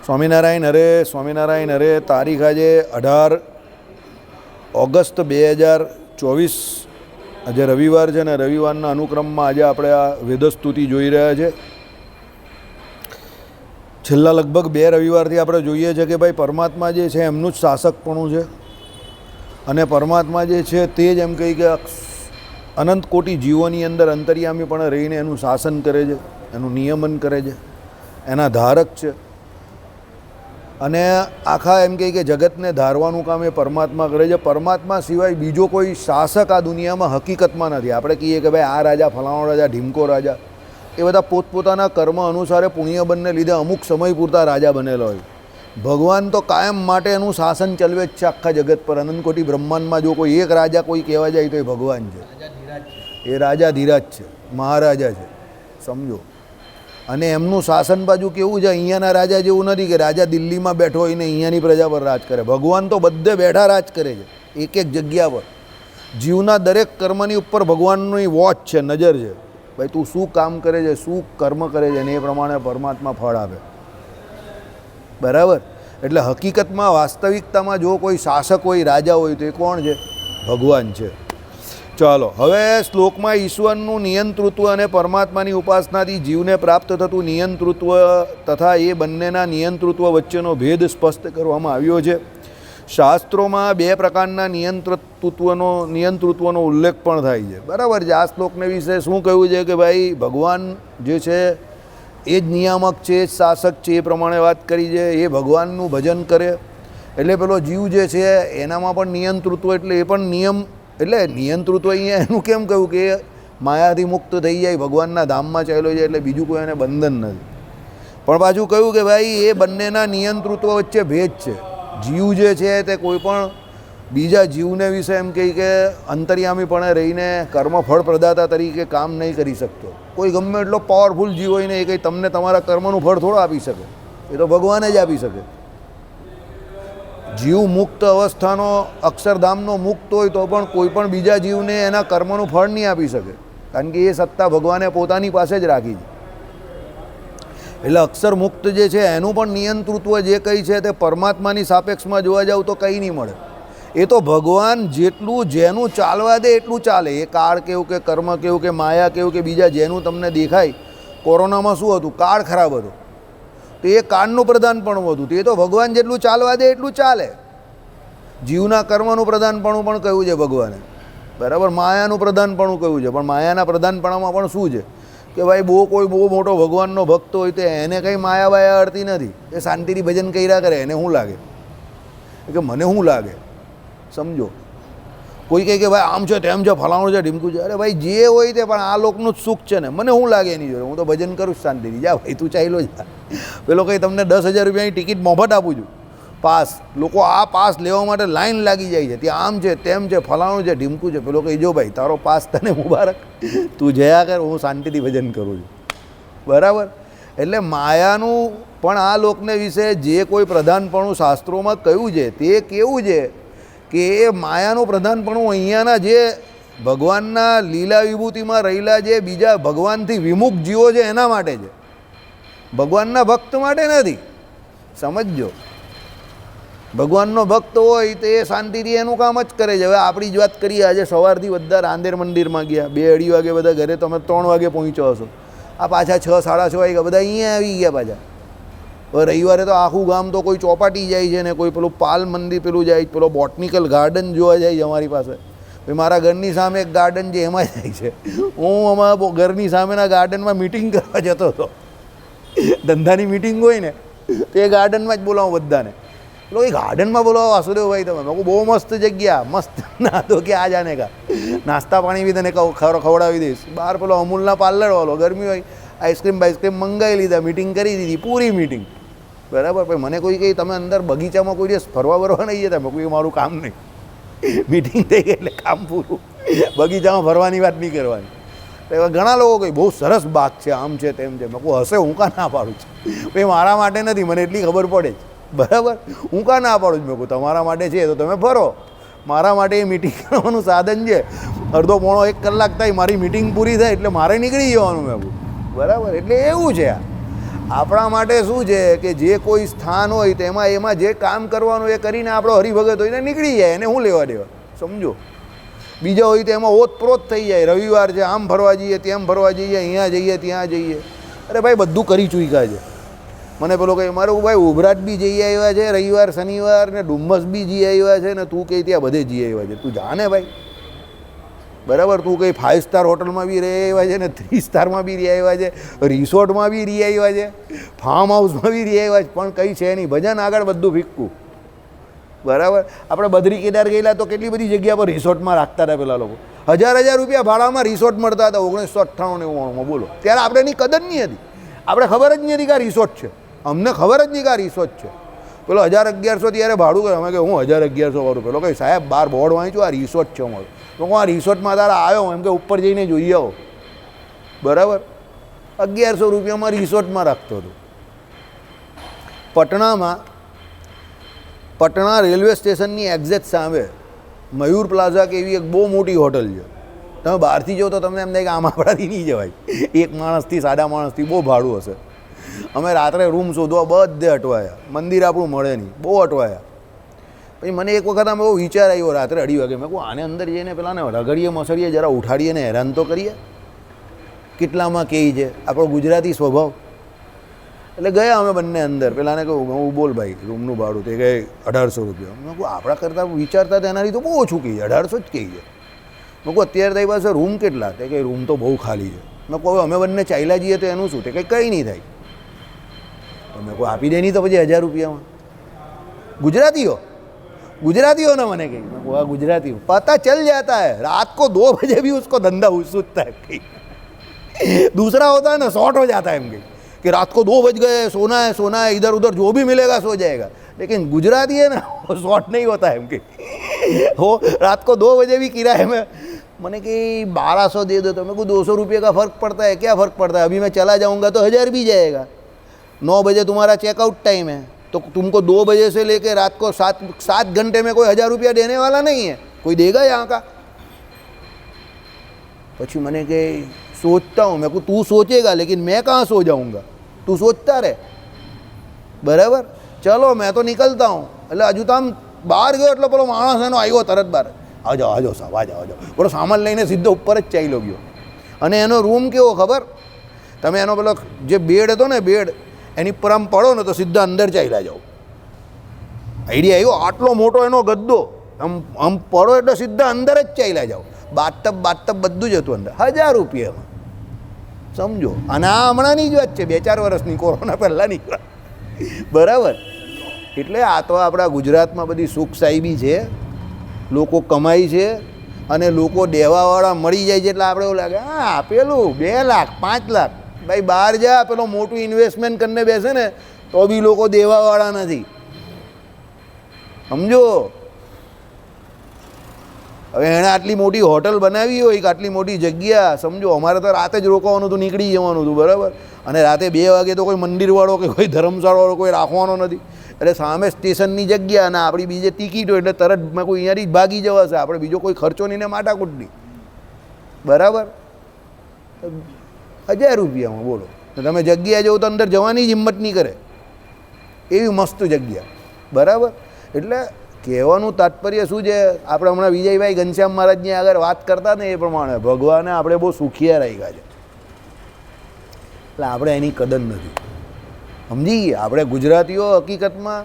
સ્વામિનારાયણ હરે સ્વામિનારાયણ હરે. તારીખ આજે 18 ઓગસ્ટ 2024, આજે રવિવાર છે ને રવિવારના અનુક્રમમાં આજે આપણે આ વેદસ્તુતિ જોઈ રહ્યા છે. છેલ્લા લગભગ 2 રવિવારથી આપણે જોઈએ છે કે ભાઈ પરમાત્મા જે છે એમનું જ શાસકપણું છે અને પરમાત્મા જે છે તે જ એમ કહી કે અનંત કોટી જીવોની અંદર અંતર્યામી પણ રહીને એનું શાસન કરે છે, એનું નિયમન કરે છે, એના ધારક છે અને આખા એમ કહે કે જગતને ધારવાનું કામ એ પરમાત્મા કરે છે. પરમાત્મા સિવાય બીજો કોઈ શાસક આ દુનિયામાં હકીકતમાં નથી. આપણે કહીએ કે ભાઈ આ રાજા, ફલાણો રાજા, ઢીમકો રાજા, એ બધા પોતપોતાના કર્મ અનુસારે પુણ્યબળને લીધે અમુક સમય પૂરતા રાજા બનેલો હોય. ભગવાન તો કાયમ માટે એનું શાસન ચલવે જ છે આખા જગત પર. અનંતકોટી બ્રહ્માંડમાં જો કોઈ એક રાજા કોઈ કહેવા જાય તો એ ભગવાન છે. એ રાજા ધીરાજ છે, મહારાજા છે, સમજો. અને એમનું શાસન બાજુ કેવું છે, અહીંયાના રાજા જેવું નથી કે રાજા દિલ્હીમાં બેઠો હોય ને અહીંયાની પ્રજા પર રાજ કરે. ભગવાન તો બધે બેઠા રાજ કરે છે, એક એક જગ્યા પર. જીવના દરેક કર્મની ઉપર ભગવાનની વોચ છે, નજર છે. ભાઈ તું શું કામ કરે છે, શું કર્મ કરે છે ને એ પ્રમાણે પરમાત્મા ફળ આપે. બરાબર? એટલે હકીકતમાં વાસ્તવિકતામાં જો કોઈ શાસક હોય, રાજા હોય તો એ કોણ છે? ભગવાન છે. ચાલો હવે શ્લોકમાં ઈશ્વરનું નિયંતૃત્વ અને પરમાત્માની ઉપાસનાથી જીવને પ્રાપ્ત થતું નિયંતૃત્વ તથા એ બંનેના નિયંતૃત્વ વચ્ચેનો ભેદ સ્પષ્ટ કરવામાં આવ્યો છે. શાસ્ત્રોમાં 2 પ્રકારના નિયંતૃત્વનો ઉલ્લેખ પણ થાય છે. બરાબર છે. આ શ્લોકને વિશે શું કહ્યું છે કે ભાઈ ભગવાન જે છે એ જ નિયામક છે, એ જ શાસક છે, એ પ્રમાણે વાત કરી છે. એ ભગવાનનું ભજન કરે એટલે પેલો જીવ જે છે એનામાં પણ નિયંતૃત્વ, એટલે એ પણ નિયમ, એટલે નિયંતૃત્વ અહીંયા એનું કેમ કહ્યું કે માયાથી મુક્ત થઈ જાય, ભગવાનના ધામમાં ચાલ્યો જાય એટલે બીજું કોઈ એને બંધન નથી. પણ પાછું કહ્યું કે ભાઈ એ બંનેના નિયંતૃત્વ વચ્ચે ભેદ છે. જીવ જે છે તે કોઈ પણ બીજા જીવને વિશે એમ કહી કે અંતર્યામીપણે રહીને કર્મફળ પ્રદાતા તરીકે કામ નહીં કરી શકતો. કોઈ ગમે એટલો પાવરફુલ જીવ હોય ને એ કંઈ તમને તમારા કર્મનું ફળ થોડો આપી શકે, એ તો ભગવાન જ આપી શકે. જીવ મુક્ત અવસ્થાનો, અક્ષરધામનો મુક્ત હોય તો પણ કોઈ પણ બીજા જીવને એના કર્મનું ફળ નહીં આપી શકે, કારણ કે એ સત્તા ભગવાને પોતાની પાસે જ રાખી છે. એટલે અક્ષર મુક્ત જે છે એનું પણ નિયંતૃત્વ જે કંઈ છે તે પરમાત્માની સાપેક્ષમાં જોવા જાવ તો કંઈ નહીં મળે. એ તો ભગવાન જેટલું જેનું ચાલવા દે એટલું ચાલે. એ કાળ કેવું કે કર્મ કેવું કે માયા કેવું કે બીજા જેનું તમને દેખાય. કોરોનામાં શું હતું? કાળ ખરાબ હતો તો એ કાળનું પ્રધાનપણું હતું. તો એ તો ભગવાન જેટલું ચાલવા દે એટલું ચાલે. જીવના કર્મનું પ્રધાનપણું પણ કહ્યું છે ભગવાને. બરાબર? માયાનું પ્રધાનપણું કહ્યું છે, પણ માયાના પ્રધાનપણામાં પણ શું છે કે ભાઈ કોઈ બહુ મોટો ભગવાનનો ભક્ત હોય તો એને કંઈ માયા બાયા અડતી નથી. એ શાંતિથી ભજન કર્યા કરે. એને શું લાગે કે મને શું લાગે, સમજો. કોઈ કહે કે ભાઈ આમ છે તેમ છે, ફલાણું છે, ઢીમકું છે. અરે ભાઈ જે હોય તે, પણ આ લોકનું જ સુખ છે ને, મને શું લાગે એની જોડે? હું તો ભજન કરું શાંતિથી. જા ભાઈ તું ચાલ્યો જા. પેલો કંઈ તમને 10,000 રૂપિયાની ટિકિટ મોફત આપું છું, પાસ. લોકો આ પાસ લેવા માટે લાઈન લાગી જાય છે. ત્યાં આમ છે તેમ છે, ફલાણું છે, ઢીમકું છે. પેલો કહી જો ભાઈ તારો પાસ તને મુબારક, તું જયા કર, હું શાંતિથી ભજન કરું છું. બરાબર? એટલે માયાનું પણ આ લોકને વિશે જે કોઈ પ્રધાનપણું શાસ્ત્રોમાં કહ્યું છે તે કેવું છે કે એ માયાનું પ્રધાનપણું અહીંયાના જે ભગવાનના લીલા વિભૂતિમાં રહેલા જે બીજા ભગવાનથી વિમુખ જીવો છે એના માટે છે, ભગવાનના ભક્ત માટે નથી. સમજજો. ભગવાનનો ભક્ત હોય તો એ શાંતિથી એનું કામ જ કરે છે. હવે આપણી જ વાત કરીએ. આજે સવારથી બધા રાંદેર મંદિરમાં ગયા, 2-2:30 વાગે બધા ઘરે, તમે 3 વાગે પહોંચ્યો હશો. આ પાછા 6, 6:30 વાગ્યા બધા અહીંયા આવી ગયા પાછા. હવે રવિવારે તો આખું ગામ તો કોઈ ચોપાટી જાય છે ને કોઈ પેલું પાલ મંદિર પેલું જાય, પેલો બોટનિકલ ગાર્ડન જોવા જાય છે અમારી પાસે. ભાઈ મારા ઘરની સામે એક ગાર્ડન છે એમાં જાય છે. હું અમારા ઘરની સામેના ગાર્ડનમાં મિટિંગ કરવા જતો હતો. ધંધાની મિટિંગ હોય ને તો એ ગાર્ડનમાં જ બોલાવું બધાને. પેલો એ ગાર્ડનમાં બોલાવો વાસુદેવભાઈ તમે. મેં કહું બહુ મસ્ત જગ્યા, મસ્ત. ના તો કે આ જાને કા નાસ્તા પાણી બી તને ખવડાવી દઈશ. બહાર પેલો અમૂલના પાર્લરવાળો, ગરમી હોય, આઈસ્ક્રીમ બાઈસ્ક્રીમ મંગાવી લીધા, મિટિંગ કરી દીધી, પૂરી મિટિંગ. બરાબર? પછી મને કોઈ કહે તમે અંદર બગીચામાં કોઈ દિવસ ફરવા બરવા નહીં જતા? મેં કોઈ મારું કામ નહીં. મિટિંગ થઈ ગઈ એટલે કામ પૂરું. બગીચામાં ફરવાની વાત નહીં કરવાની. એવા ઘણા લોકો કહે બહુ સરસ બાગ છે, આમ છે તેમ છે. મેં કહું હશે, હું કાં ના પાડું છું? ભાઈ મારા માટે નથી, મને એટલી ખબર પડે છે. બરાબર? હું કાં ના પાડું છું? મેં કહું તમારા માટે છે તો તમે ફરો, મારા માટે એ મિટિંગ કરવાનું સાધન છે. અડધો પોણો 1 કલાક થાય, મારી મિટિંગ પૂરી થાય એટલે મારે નીકળી જવાનું. મેં કહું બરાબર? એટલે એવું છે. આપણા માટે શું છે કે જે કોઈ સ્થાન હોય તેમાં એમાં જે કામ કરવાનું એ કરીને આપણો હરિભગત હોય ને નીકળી જાય, એને શું લેવા દેવા, સમજો. બીજા હોય તો એમાં ઓતપ્રોત થઈ જાય, રવિવાર છે આમ ફરવા જઈએ, તેમ ફરવા જઈએ, અહીંયા જઈએ, ત્યાં જઈએ. અરે ભાઈ બધું કરી ચૂક્યા છે. મને પેલો કહે મારું ભાઈ ઉભરાટ બી જઈ આવ્યા છે રવિવાર શનિવાર, ને ડુમ્મસ બી જઈ આવ્યા છે, ને તું કહે ત્યાં બધે જઈ આવ્યા છે. તું જાને ભાઈ, બરાબર. તું કંઈ 5 સ્ટાર હોટલમાં બી રહી આવ્યા છે, ને 3 સ્ટારમાં બી રહી આવ્યા છે, રિસોર્ટમાં બી રહી આવ્યા છે, ફાર્મ હાઉસમાં બી રહી આવ્યા છે, પણ કંઈ છે નહીં. ભજન આગળ બધું ફિક્કું, બરાબર. આપણે બદ્રી કેદાર ગયેલા તો કેટલી બધી જગ્યા પર રિસોર્ટમાં રાખતા હતા પેલા લોકો. 1000 રૂપિયા ભાડામાં રિસોર્ટ મળતા હતા 1998-99માં. બોલો, ત્યારે આપણે એની કદર નહીં હતી, આપણે ખબર જ નહીં હતી કે આ રિસોર્ટ છે. અમને ખબર જ નહીં કે આ રિસોર્ટ છે. પેલો 1000-1100 ત્યારે ભાડું કરે. અમે કે હું 1000-1100 વાળું. પેલો કંઈ સાહેબ બહાર બોર્ડ વાંચ્યું આ રિસોર્ટ છે અમારું. તો હું આ રિસોર્ટમાં તારા આવ્યો એમ કે ઉપર જઈને જોઈ આવો, બરાબર. 1100 રૂપિયામાં રિસોર્ટમાં રાખતો હતો. પટણા રેલવે સ્ટેશનની એક્ઝેક્ટ સામે મયુર પ્લાઝા કે એવી એક બહુ મોટી હોટલ છે. તમે બહારથી જો તો તમને એમ થાય કે આમ આપણાથી નહીં જવાય. એક માણસથી, સાદા માણસથી બહુ ભાડું હશે. અમે રાત્રે રૂમ શોધવા બધે અટવાયા, મંદિર આપણું મળે નહીં, બહુ અટવાયા. પછી મને એક વખત આમ બહુ વિચાર આવ્યો રાત્રે 2:30 વાગે. મેં કહું આને અંદર જઈને પેલાને રગડીએ મસળીએ, જરા ઉઠાડીએ ને હેરાન તો કરીએ. કેટલામાં કહે છે આપણો ગુજરાતી સ્વભાવ. એટલે ગયા અમે બંને અંદર. પેલાને કહું હું બોલ ભાઈ રૂમનું ભાડું. તે કહે 1800 રૂપિયા. મેં કહું આપણા કરતાં વિચારતા તેનાથી તો બહુ ઓછું કહે છે, 1800 જ કહે છે. મેં કહું અત્યારે તારી પાસે રૂમ કેટલા? તે કંઈ રૂમ તો બહુ ખાલી છે. મેં કહું અમે બંને ચાલ્યા જઈએ તો એનું શું? તે કંઈ નહીં થાય. તો મેં કહું આપી દે નહીં તો પછી 1000 રૂપિયામાં. गुजरातियों ने मैंने कही, मैं बोला गुजराती हूँ, पता चल जाता है रात को 2 बजे भी उसको धंधा सूझता है. कहीं दूसरा होता है ना शॉर्ट हो जाता है एम कि रात को 2 बज गए, सोना है इधर उधर जो भी मिलेगा सो जाएगा. लेकिन गुजराती है ना वो शॉर्ट नहीं होता है एम कि वो रात को 2 बजे भी किराए में. मैंने कि 1200 दे दो. तो मेरे को 200 रुपये का फ़र्क पड़ता है. क्या फ़र्क पड़ता है? अभी मैं चला जाऊँगा तो 1000 भी जाएगा. 9 बजे तुम्हारा चेकआउट टाइम है तो तुमको 2 बजे से लेके रात को 7 घंटे में कोई 1000 रुपया देने वाला नहीं है. कोई देगा यहाँ का? પછી મને કે सोचता हूँ. मैं को तू सोचेगा लेकिन मैं कहाँ सो जाऊँगा, तू सोचता रहे, बराबर. चलो मैं तो निकलता हूँ. એટલે હજુ તો આમ બહાર ગયો એટલે પેલો માણસ એનો આવ્યો તરત બહાર. આવજો સાહેબ આવજો. પેલો સામાન લઈને સીધો ઉપર જ ચાલ્યો ગયો. અને એનો રૂમ કેવો ખબર? તમે એનો પેલો જે બેડ હતો ને, બેડ એની પર આમ પડો ને તો સીધા અંદર ચાલ્યા જાઓ. આઈડિયા આવ્યો? આટલો મોટો એનો ગદ્દો, આમ પડો એટલે સીધા અંદર જ ચાલ્યા જાઓ. બાથટબ બધું જ હતું અંદર. 1000 રૂપિયામાં, સમજો. અને આ હમણાંની જ વાત છે, 2-4 વર્ષની, કોરોના પહેલાંની વાત, બરાબર. એટલે આ તો આપણા ગુજરાતમાં બધી સુખ સાહેબી છે, લોકો કમાય છે અને લોકો દેવાવાળા મળી જાય છે. એટલે આપણે એવું લાગે હા પેલું 2 લાખ 5 લાખ. ભાઈ બહાર જા, પેલો મોટું ઇન્વેસ્ટમેન્ટ કરીને બેસે ને તો બી લોકો દેવાવાળા નથી, સમજો. હવે એણે આટલી મોટી હોટલ બનાવી હોય કે આટલી મોટી જગ્યા, સમજો. અમારે તો રાતે જ રોકાવાનું હતું, નીકળી જવાનું હતું, બરાબર. અને રાતે 2 વાગે તો કોઈ મંદિરવાળો કે કોઈ ધર્મશાળાવાળો કોઈ રાખવાનો નથી. એટલે સામે સ્ટેશનની જગ્યા અને આપણી બીજે ટિકિટ હોય એટલે તરત મેં કોઈ અહીંયાથી જ ભાગી જવાશે. આપણે બીજો કોઈ ખર્ચો નહીં ને માટાકૂટ નહીં, બરાબર. 1000 રૂપિયામાં બોલો. તમે જગ્યા જવું તો અંદર જવાની જ હિંમત નહીં કરે, એવી મસ્ત જગ્યા, બરાબર. એટલે કહેવાનું તાત્પર્ય શું છે? આપણે હમણાં વિજયભાઈ ઘનશ્યામ મહારાજની આગળ વાત કરતા ને એ પ્રમાણે ભગવાને આપણે બહુ સુખિયા રાખ્યા છે. એટલે આપણે એની કદર નથી, સમજી ગયા. આપણે ગુજરાતીઓ હકીકતમાં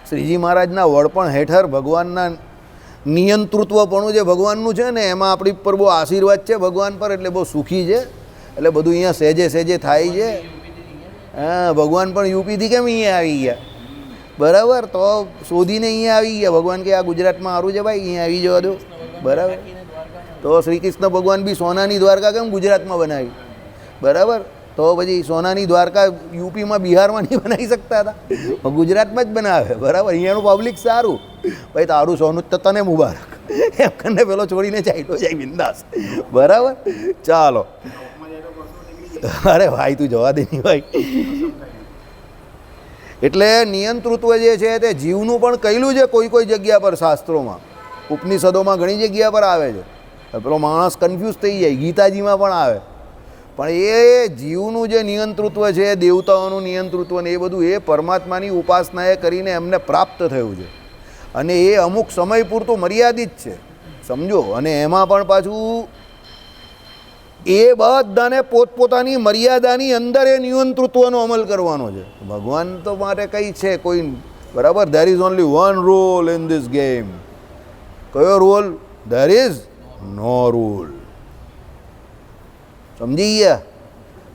શ્રીજી મહારાજના વડપણ હેઠળ ભગવાનના નિયંતૃત્વપણું જે ભગવાનનું છે ને એમાં આપણી પર બહુ આશીર્વાદ છે ભગવાન પર. એટલે બહુ સુખી છે. એટલે બધું અહીંયા સહેજે થાય છે. હા, ભગવાન પણ યુપીથી કેમ અહીંયા આવી ગયા, બરાબર. તો શોધીને અહીંયા આવી ગયા. ભગવાન કે આ ગુજરાતમાં સારું છે ભાઈ, અહીંયા આવી જવા દો, બરાબર. તો શ્રી કૃષ્ણ ભગવાન બી સોનાની દ્વારકા કેમ ગુજરાતમાં બનાવી, બરાબર. તો પછી સોનાની દ્વારકા યુપીમાં બિહારમાં નહીં બનાવી શકતા હતા, ગુજરાતમાં જ બનાવે, બરાબર. અહીંયાનું પબ્લિક સારું. ભાઈ તારું સોનું તો તને મુબારક એમ કરીને પેલો છોડીને ચાલ્યો જાય બિંદાસ, બરાબર. ચાલો. અરે ભાઈ તું જવા દે નહીં ભાઈ. એટલે નિયંતૃત્વ જે છે તે જીવનું પણ કહેલું છે કોઈ જગ્યા પર, શાસ્ત્રોમાં, ઉપનિષદોમાં ઘણી જગ્યા પર આવે છે. પેલો માણસ કન્ફ્યુઝ થઈ જાય. ગીતાજીમાં પણ આવે. પણ એ જીવનું જે નિયંતૃત્વ છે, દેવતાઓનું નિયંતૃત્વ ને એ બધું એ પરમાત્માની ઉપાસનાએ કરીને એમને પ્રાપ્ત થયું છે, અને એ અમુક સમય પૂરતું મર્યાદિત છે, સમજો. અને એમાં પણ પાછું એ બધાને પોતપોતાની મર્યાદાની અંદર એ નિયંતૃત્વનો અમલ કરવાનો છે. ભગવાન તો માટે કંઈ છે કોઈ, બરાબર? There is only one rule in this game. કયો rule? There is no rule. સમજી ગયા?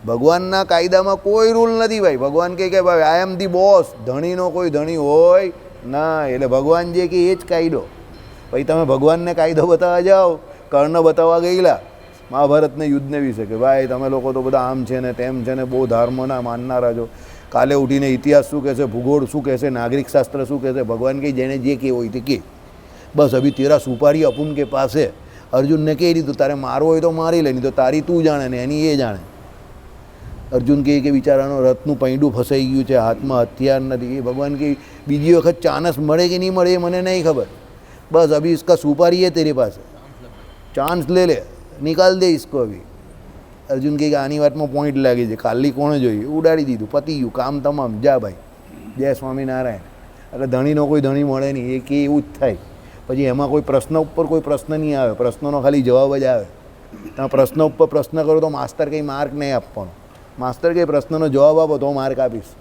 ભગવાનના કાયદામાં કોઈ રૂલ નથી ભાઈ. ભગવાન કહે કે ભાઈ આઈ એમ ધી બોસ, ધણીનો કોઈ ધણી હોય ના. એટલે ભગવાન જે કે એ જ કાયદો. ભાઈ તમે ભગવાનને કાયદો બતાવવા જાઓ, કર્ણ બતાવવા ગયેલા મહાભારતને યુદ્ધને વિશે કે ભાઈ તમે લોકો તો બધા આમ છે ને તેમ છે ને બહુ ધર્મના માનનારા છો. કાલે ઉઠીને ઇતિહાસ શું કહેશે, ભૂગોળ શું કહેશે, નાગરિક શાસ્ત્ર શું કહેશે, ભગવાન કહે જેને જે કે હોય તે કે. બસ અભી તેરા સુપારી અપુન કે પાસે. અર્જુનને કહી દીધું તારે મારવો હોય તો મારી લે, નહીં તો તારી તું જાણે ને એની એ જાણે. અર્જુન કહે કે બિચારાનો રથનું પૈંડું ફસાઈ ગયું છે, હાથમાં હથિયાર નથી. એ ભગવાન કહે બીજી વખત ચાન્સ મળે કે નહીં મળે એ મને નહીં ખબર, બસ અભી इसका सुपारी है तेरे पास, चांस ले ले, निकाल दे इसको अभी. અર્જુન કહે કે આની વાતમાં પોઈન્ટ લાગી છે, ખાલી કોણે જોઈએ, ઉડાડી દીધું, પતી ગયું, કામ તમામ, જા ભાઈ, જય સ્વામિનારાયણ. એટલે ધણીનો કોઈ ધણી મળે નહીં, એ કે એવું જ થાય. પછી એમાં કોઈ પ્રશ્ન ઉપર કોઈ પ્રશ્ન નહીં આવે, પ્રશ્નનો ખાલી જવાબ જ આવે. તમે પ્રશ્ન ઉપર પ્રશ્ન કરો તો માસ્તર કંઈ માર્ક નહીં આપવાનો. માસ્તર કંઈ પ્રશ્નનો જવાબ આપો તો માર્ક આપીશ.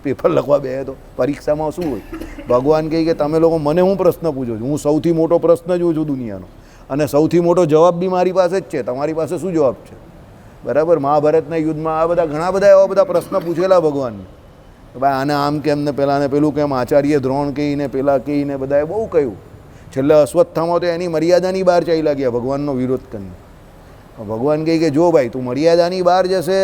પેપર લખવા બે તો પરીક્ષામાં શું હોય? ભગવાન કહે કે તમે લોકો મને હું પ્રશ્ન પૂછો છો, હું સૌથી મોટો પ્રશ્ન જ છું દુનિયાનો, અને સૌથી મોટો જવાબ બી મારી પાસે જ છે. તમારી પાસે શું જવાબ છે? બરાબર? મહાભારતના યુદ્ધમાં આ બધા ઘણા બધા એવા બધા પ્રશ્ન પૂછેલા ભગવાનને. ભાઈ આને આમ કેમ ને પેલાને પેલું કેમ, આચાર્ય દ્રોણ કહીને પેલા કહીને બધાએ બહુ કહ્યું. છેલ્લે અશ્વત્થામાં તો એની મર્યાદાની બહાર ચાલ્યા ગયા ભગવાનનો વિરોધ કરીને. ભગવાન કહે કે જો ભાઈ તું મર્યાદાની બહાર જશે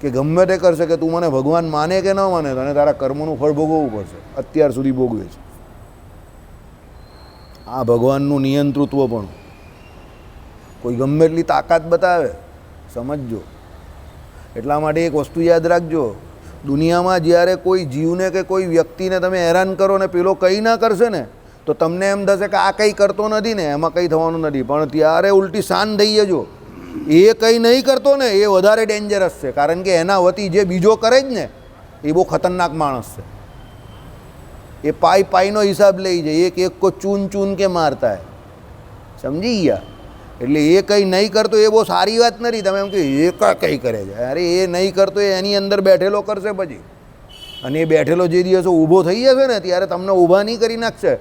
કે ગમે તે કરશે, કે તું મને ભગવાન માને કે ન માને, તને તારા કર્મનું ફળ ભોગવવું પડશે. અત્યાર સુધી ભોગવે છે. આ ભગવાનનું નિયંતૃત્વ પણ કોઈ ગમે એટલી તાકાત બતાવે, સમજજો. એટલા માટે એક વસ્તુ યાદ રાખજો, દુનિયામાં જ્યારે કોઈ જીવને કે કોઈ વ્યક્તિને તમે હેરાન કરો ને પેલો કંઈ ના કરશે ને તો તમને એમ થશે કે આ કંઈ કરતો નથી ને એમાં કંઈ થવાનું નથી, પણ ત્યારે ઉલટી શાન થઈ જજો. એ કંઈ નહીં કરતો ને એ વધારે ડેન્જરસ છે, કારણ કે એના વતી જે બીજો કરે જ ને એ બહુ ખતરનાક માણસ છે. એ પાઈનો હિસાબ લઈ જાય, એક એક કો ચૂન ચૂન કે મારતા હે. સમજી ગયા? એટલે એ કંઈ નહીં કરતો એ બહુ સારી વાત નથી. તમે એમ કે એ કંઈ કરે છે, અરે એ નહીં કરતો એ એની અંદર બેઠેલો કરશે પછી, અને એ બેઠેલો જે દિવસો ઊભો થઈ જશે ને ત્યારે તમને ઊભા નહીં કરી નાખશે,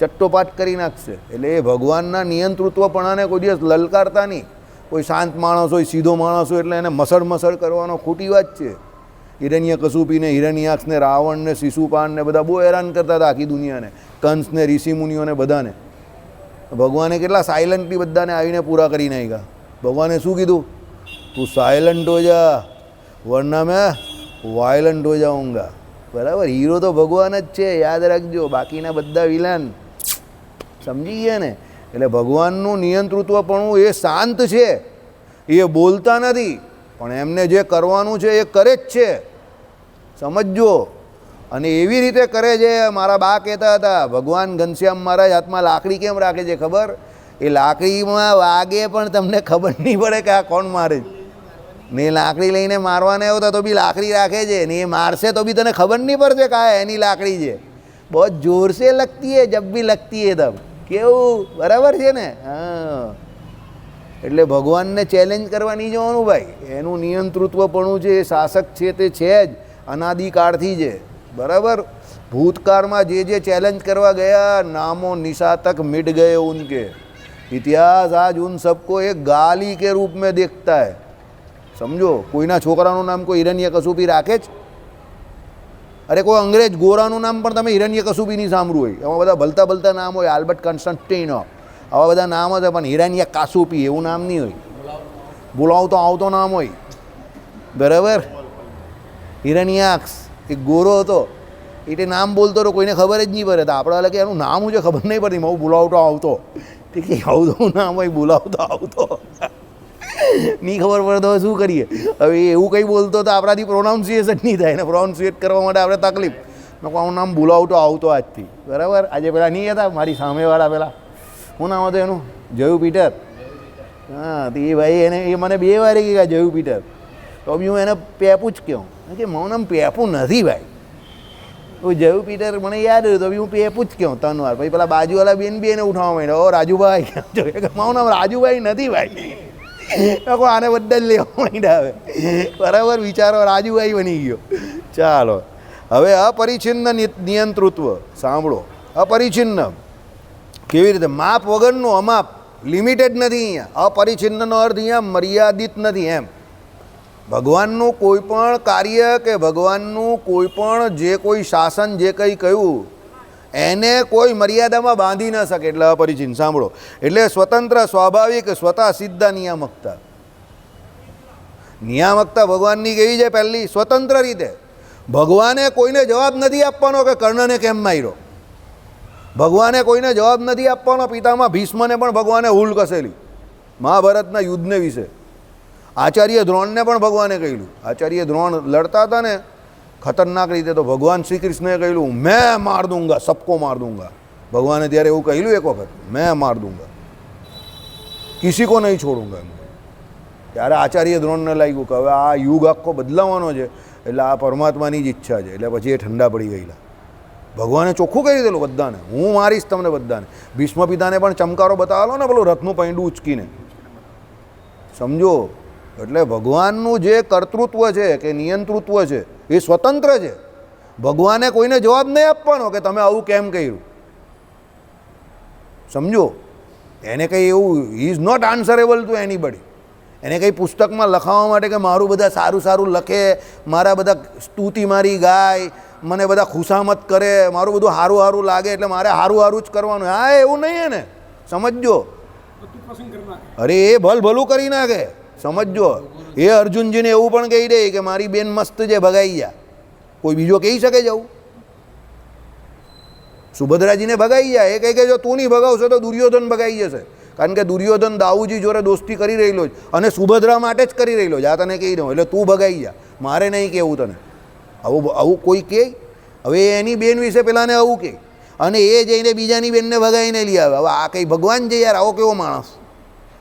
ચટ્ટોપાટ કરી નાખશે. એટલે એ ભગવાનના નિયંતૃત્વપણાને કોઈ દિવસ લલકારતા નહીં. કોઈ શાંત માણસ હોય, સીધો માણસ હોય એટલે એને મસળ કરવાનો ખોટી વાત છે. હિરણ્ય કશુપીને, હિરણ્યાક્ષને, રાવણને, શિશુપાનને બધા બહુ હેરાન કરતા હતા આખી દુનિયાને, કંસને, ઋષિમુનિઓને બધાને. ભગવાને કેટલા સાયલન્ટલી બધાને આવીને પૂરા કરી નાખ્યા. ભગવાને શું કીધું? તું સાયલન્ટ હો જા વરના મેં વાયલન્ટ હો જાઉંગા. બરાબર? હીરો તો ભગવાન જ છે, યાદ રાખજો. બાકીના બધા વિલન. સમજી ગયા ને? એટલે ભગવાનનું નિયંતૃત્વપણું એ શાંત છે, એ બોલતા નથી, પણ એમને જે કરવાનું છે એ કરે જ છે. સમજજો. અને એવી રીતે કરે છે. મારા બા કહેતા હતા ભગવાન ઘનશ્યામ મહારાજ હાથમાં લાકડી કેમ રાખે છે ખબર? એ લાકડીમાં વાગે પણ તમને ખબર નહીં પડે કે આ કોણ મારે છે. ને એ લાકડી લઈને મારવાને આવતા તો બી લાકડી રાખે છે, ને એ મારશે તો બી તને ખબર નહીં પડશે કે આ એની લાકડી છે. બહુ જોર સે લગતી હે, જબ બી લગતી હે તબ. કેવું? બરાબર છે ને? હા. એટલે ભગવાનને ચેલેન્જ કરવા નહીં જવાનું ભાઈ. એનું નિયંતૃત્વપણું છે, એ શાસક છે તે છે જ, અનાદિકાળથી છે. બરાબર? ભૂતકાળમાં જે ચેલેન્જ કરવા ગયા નામો નિશા તક મિટ ગए उनके, इतिहास आज उन सबको एक गाली के रूप में देखता है. સમજો. કોઈના છોકરાનું નામ કોઈ હિરણ્ય કશુપી રાખે જ? અરે કોઈ અંગ્રેજ ગોરાનું નામ પણ તમે હિરણ્ય કશુપી નહીં સાંભળ્યું હોય. એમાં બધા ભલતા નામ હોય, આલ્બર્ટ કોન્સ્ટન્ટીનો, આવા બધા નામ હતા, પણ હિરણ્ય કાશુપી એવું નામ નહીં હોય. બોલાવતો આવતો નામ હોય. બરાબર? હિરણ્યાક્ષ એક ગોરો હતો, એટલે નામ બોલતો હતો, કોઈને ખબર જ નહીં પડે. તો આપણે લાગે એનું નામ હું છે ખબર નહીં પડતી, હું બોલાવતો આવતો. કે આવતો નામ હોય, બોલાવતો આવતો, નહીં ખબર પડે તો શું કરીએ? હવે એવું કંઈ બોલતો તો આપણાથી પ્રોનાઉન્સિએશન નહીં થાય, એને પ્રોનાઉન્સિએટ કરવા માટે આપણે તકલીફ. મેં આવું નામ બોલાવતો આવતો આજથી. બરાબર? આજે પેલા નહીં હતા મારી સામેવાળા, પેલા શું નામ હતું એનું? જયુ પીટર. હા, તો એ ભાઈ એને એ મને 2 વાર કહ્યા જયુ પીટર. તો બી હું એને પેપું જ કહું કે મારું નામ પેપું નથી ભાઈ. હું જયું પીટર મને યાદ રહ્યું તો બી હું પેપું જ કહું 3 વાર. પછી પેલા બાજુવાળા બેન બી એને ઉઠાવવા માંડ્યા, ઓ રાજુભાઈ કેમ છો? મારું નામ રાજુભાઈ નથી ભાઈ. આને બધા જ લેવા માંડ્યા હવે. બરાબર વિચારો, રાજુભાઈ બની ગયો. ચાલો હવે અપરિચ્છિન્ન નિયંતૃત્વ સાંભળો. અપરિચ્છિન્ન કેવી રીતે? માપ વગરનું, અમાપ, લિમિટેડ નથી અહીંયા. અપરિચ્છિન્નનો અર્થ અહીંયા મર્યાદિત નથી એમ. ભગવાનનું કોઈ પણ કાર્ય કે ભગવાનનું કોઈ પણ જે કોઈ શાસન જે કંઈ કહ્યું એને કોઈ મર્યાદામાં બાંધી ન શકે, એટલે અપરિચ્છિન્ન. સાંભળો, એટલે સ્વતંત્ર, સ્વાભાવિક, સ્વતઃ સિદ્ધ નિયામકતા. નિયામકતા ભગવાનની કેવી છે? પહેલી સ્વતંત્ર રીતે. ભગવાને કોઈને જવાબ નથી આપવાનો કે કર્ણને કેમ માર્યો. ભગવાને કોઈને જવાબ નથી આપવાનો. પિતામાં ભીષ્મને પણ ભગવાને હુલ કસેલી મહાભારતના યુદ્ધને વિશે. આચાર્ય દ્રોણને પણ ભગવાને કહેલું. આચાર્ય દ્રોણ લડતા હતા ને ખતરનાક રીતે, તો ભગવાન શ્રી કૃષ્ણએ કહેલું મેં માર દૂંગા, સબકો માર દૂંગા. ભગવાને ત્યારે એવું કહેલું એક વખત, મેં માર દૂંગા, કિસી કો નહીં છોડુંગા. ત્યારે આચાર્ય દ્રોણને લાગ્યું કે હવે આ યુગ આખો બદલાવાનો છે, એટલે આ પરમાત્માની જ ઈચ્છા છે. એટલે પછી એ ઠંડા પડી ગયેલા. ભગવાને ચોખ્ખું કહી દીધેલું બધાને, હું મારીશ તમને બધાને. ભીષ્મ પિતાને પણ ચમકારો બતાવેલો ને પેલું રથનું પૈંડું ઉચકીને. સમજો, એટલે ભગવાનનું જે કર્તૃત્વ છે કે નિયંતૃત્વ છે એ સ્વતંત્ર છે. ભગવાને કોઈને જવાબ નહીં આપવાનો કે તમે આવું કેમ કર્યું. સમજો, એને કંઈ એવું he is not answerable to anybody. એને કંઈ પુસ્તકમાં લખાવવા માટે કે મારું બધા સારું સારું લખે, મારા બધા સ્તુતિ મારી ગાય, મને બધા ખુશામત કરે, મારું બધું સારું સારું લાગે એટલે મારે સારું સારું જ કરવાનું. હા, એવું નહીં ને, સમજો. અરે એ ભલું કરી નાખે, સમજો. એ અર્જુનજીને એવું પણ કહી દે કે મારી બેન મસ્ત છે, ભગાઈ જા. કોઈ બીજો કહી શકે જવું? સુભદ્રાજીને ભગાઈ જાય. એ કહે કે જો તું નહીં ભગાવશો તો દુર્યોધન ભગાઈ જશે. કારણ કે દુર્યોધન દાઉજી જોડે દોસ્તી કરી રહેલો જ, અને સુભદ્રા માટે જ કરી રહેલો જ. આ તને કહી દઉં, એટલે તું ભગાઈ જા, મારે નહીં કહેવું તને. આવું કોઈ કહે? હવે એની બેન વિશે પેલાને આવું કહે, અને એ જઈને બીજાની બેનને ભગાઈને લઈ આવે. હવે આ કંઈ ભગવાન છે યાર? આવો કેવો માણસ?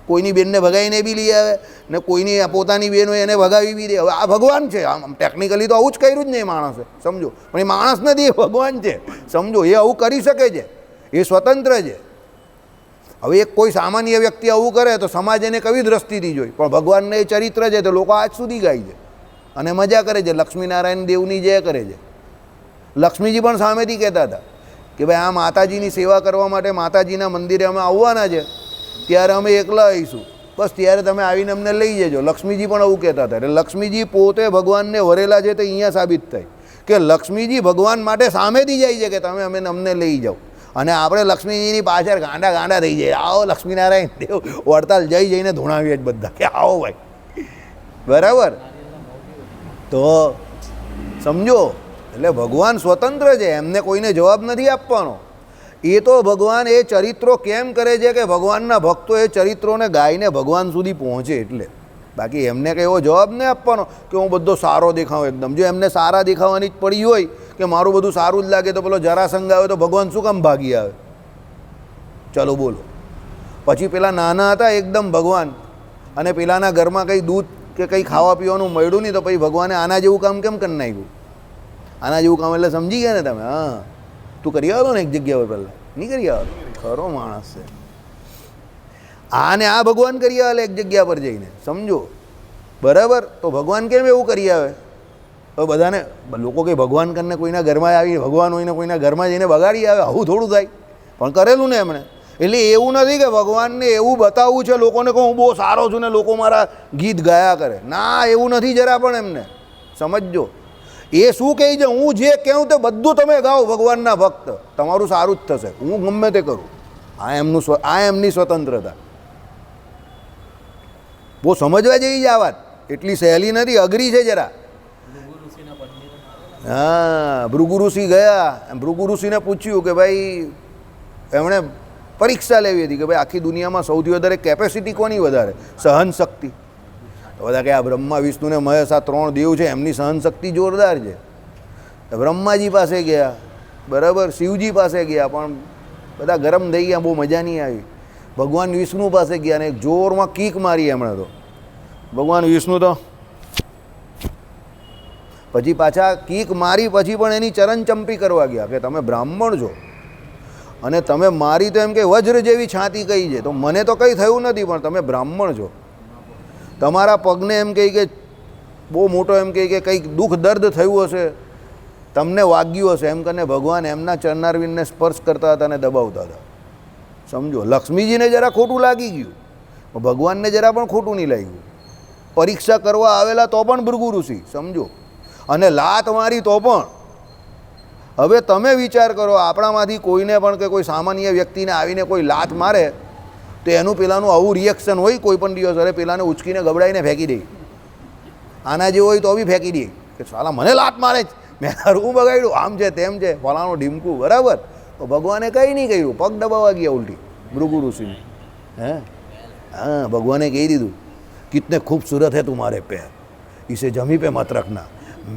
કોઈની બેનને ભગાઈને બી લઈ આવે ને કોઈની પોતાની બેન હોય એને ભગાવી બી દે. હવે આ ભગવાન છે? આમ ટેકનિકલી તો આવું જ કર્યું જ નહીં માણસે, સમજો. પણ એ માણસ નથી, એ ભગવાન છે, સમજો. એ આવું કરી શકે છે, એ સ્વતંત્ર છે. હવે એક કોઈ સામાન્ય વ્યક્તિ આવું કરે તો સમાજ એને કવી દ્રષ્ટિથી જોઈ, પણ ભગવાનને એ ચરિત્ર છે તો લોકો આજ સુધી ગાય છે અને મજા કરે છે. લક્ષ્મીનારાયણ દેવની જય કરે છે. લક્ષ્મીજી પણ સામેથી કહેતા હતા કે ભાઈ આ માતાજીની સેવા કરવા માટે માતાજીના મંદિરે અમે આવવાના છે, ત્યારે અમે એકલા આવીશું, બસ ત્યારે તમે આવીને અમને લઈ જજો. લક્ષ્મીજી પણ આવું કહેતા હતા. એટલે લક્ષ્મીજી પોતે ભગવાનને વરેલા છે, તો અહીંયા સાબિત થાય કે લક્ષ્મીજી ભગવાન માટે સામેથી જાય છે કે તમે અમને લઈ જાઓ. અને આપણે લક્ષ્મીજીની પાછળ ગાંડા થઈ જાય, આવો લક્ષ્મીનારાયણ દેવ વડતાલ જઈને ધૂણાવીએ જ બધા કે આવો ભાઈ. બરાબર? તો સમજો, એટલે ભગવાન સ્વતંત્ર છે, એમને કોઈને જવાબ નથી આપવાનો. એ તો ભગવાન એ ચરિત્રો કેમ કરે છે કે ભગવાનના ભક્તો એ ચરિત્રોને ગાઈને ભગવાન સુધી પહોંચે, એટલે. બાકી એમને કંઈ એવો જવાબ નહીં આપવાનો કે હું બધો સારો દેખાઉં એકદમ. જો એમને સારા દેખાવાની જ પડી હોય કે મારું બધું સારું જ લાગે, તો પેલો જરાસંઘ આવે તો ભગવાન શું કામ ભાગી આવે? ચલો બોલો. પછી પેલા નાના હતા એકદમ ભગવાન, અને પેલાના ઘરમાં કંઈ દૂધ કે કંઈ ખાવા પીવાનું મળ્યું નહીં, તો પછી ભગવાને આના જેવું કામ કેમ કરી નાખ્યું? આના જેવું કામ એટલે સમજી ગયા ને તમે? હા, તું કરી આવેલો ને એક જગ્યા પર, પહેલાં નહીં કરી આવેલો? ખરો માણસ છે. આને આ ભગવાન કરી આવે એક જગ્યા પર જઈને, સમજો. બરાબર? તો ભગવાન કેમ એવું કરી આવે? હવે બધાને લોકો કંઈ ભગવાન કરીને કોઈના ઘરમાં આવી, ભગવાન હોઈને કોઈના ઘરમાં જઈને બગાડી આવે, આવું થોડું થાય? પણ કરેલું ને એમણે. એટલે એવું નથી કે ભગવાનને એવું બતાવવું છે લોકોને કે હું બહુ સારો છું ને લોકો મારા ગીત ગાયા કરે. ના, એવું નથી જરા પણ એમને, સમજો. એ શું કહે છે? હું જે કહું તે બધું તમે ગાઓ ભગવાનના ભક્ત, તમારું સારું જ થશે, હું ગમે તે કરું. આ એમની સ્વતંત્રતા. બહુ સમજવા જેવી જ આ વાત, એટલી સહેલી નથી, અઘરી છે જરા. હા, ભૃગુ ઋષિ ગયા. ભૃગુ ઋષિને પૂછ્યું કે ભાઈ, એમણે પરીક્ષા લેવી હતી કે ભાઈ આખી દુનિયામાં સૌથી વધારે કેપેસિટી કોની વધારે? સહન શક્તિ. તો બધા કે આ બ્રહ્મા વિષ્ણુ ને મહેશ, આ 3 દેવ છે, એમની સહનશક્તિ જોરદાર છે. બ્રહ્માજી પાસે ગયા, બરાબર, શિવજી પાસે ગયા, પણ બધા ગરમ થઈ ગયા, બહુ મજા નહીં આવી. ભગવાન વિષ્ણુ પાસે ગયા અને જોરમાં કીક મારી એમણે. તો ભગવાન વિષ્ણુ તો પછી પાછા કીક મારી પછી પણ એની ચરણચંપી કરવા ગયા કે તમે બ્રાહ્મણ છો અને તમે મારી તો એમ કે વજ્ર જેવી છાતી કહી છે, તો મને તો કંઈ થયું નથી, પણ તમે બ્રાહ્મણ છો, તમારા પગને એમ કહી કે બહુ મોટો એમ કહી કે કંઈક દુઃખ દર્દ થયું હશે, તમને વાગ્યું હશે, એમ કરીને ભગવાન એમના ચરણારવિંદને સ્પર્શ કરતા હતા અને દબાવતા હતા. સમજો, લક્ષ્મીજીને જરા ખોટું લાગી ગયું, ભગવાનને જરા પણ ખોટું નહીં લાગ્યું. પરીક્ષા કરવા આવેલા તો પણ ભૃગુ ઋષિ, સમજો, અને લાત મારી તો પણ. હવે તમે વિચાર કરો, આપણામાંથી કોઈને પણ કે કોઈ સામાન્ય વ્યક્તિને આવીને કોઈ લાત મારે તો એનું પેલાનું આવું રિએક્શન હોય કોઈ પણ દિવસ? અરે પેલાને ઉચકીને ગબડાઈને ફેંકી દે, આના જેવું હોય તો બી ફેંકી દે કે સાલા મને લાત મારે જ, મેં હરવું બગાડ્યું, આમ છે તેમ છે, ફલાણું ઢીમકું, બરાબર. તો ભગવાને કંઈ નહીં કર્યું, પગ દબાવવા ગયા ઉલટી ભૃગુ ઋષિને. हाँ, भगवान ने कह दी तू कितने खूबसूरत है तुम्हारे पैर, इसे जमी पे मत रखना,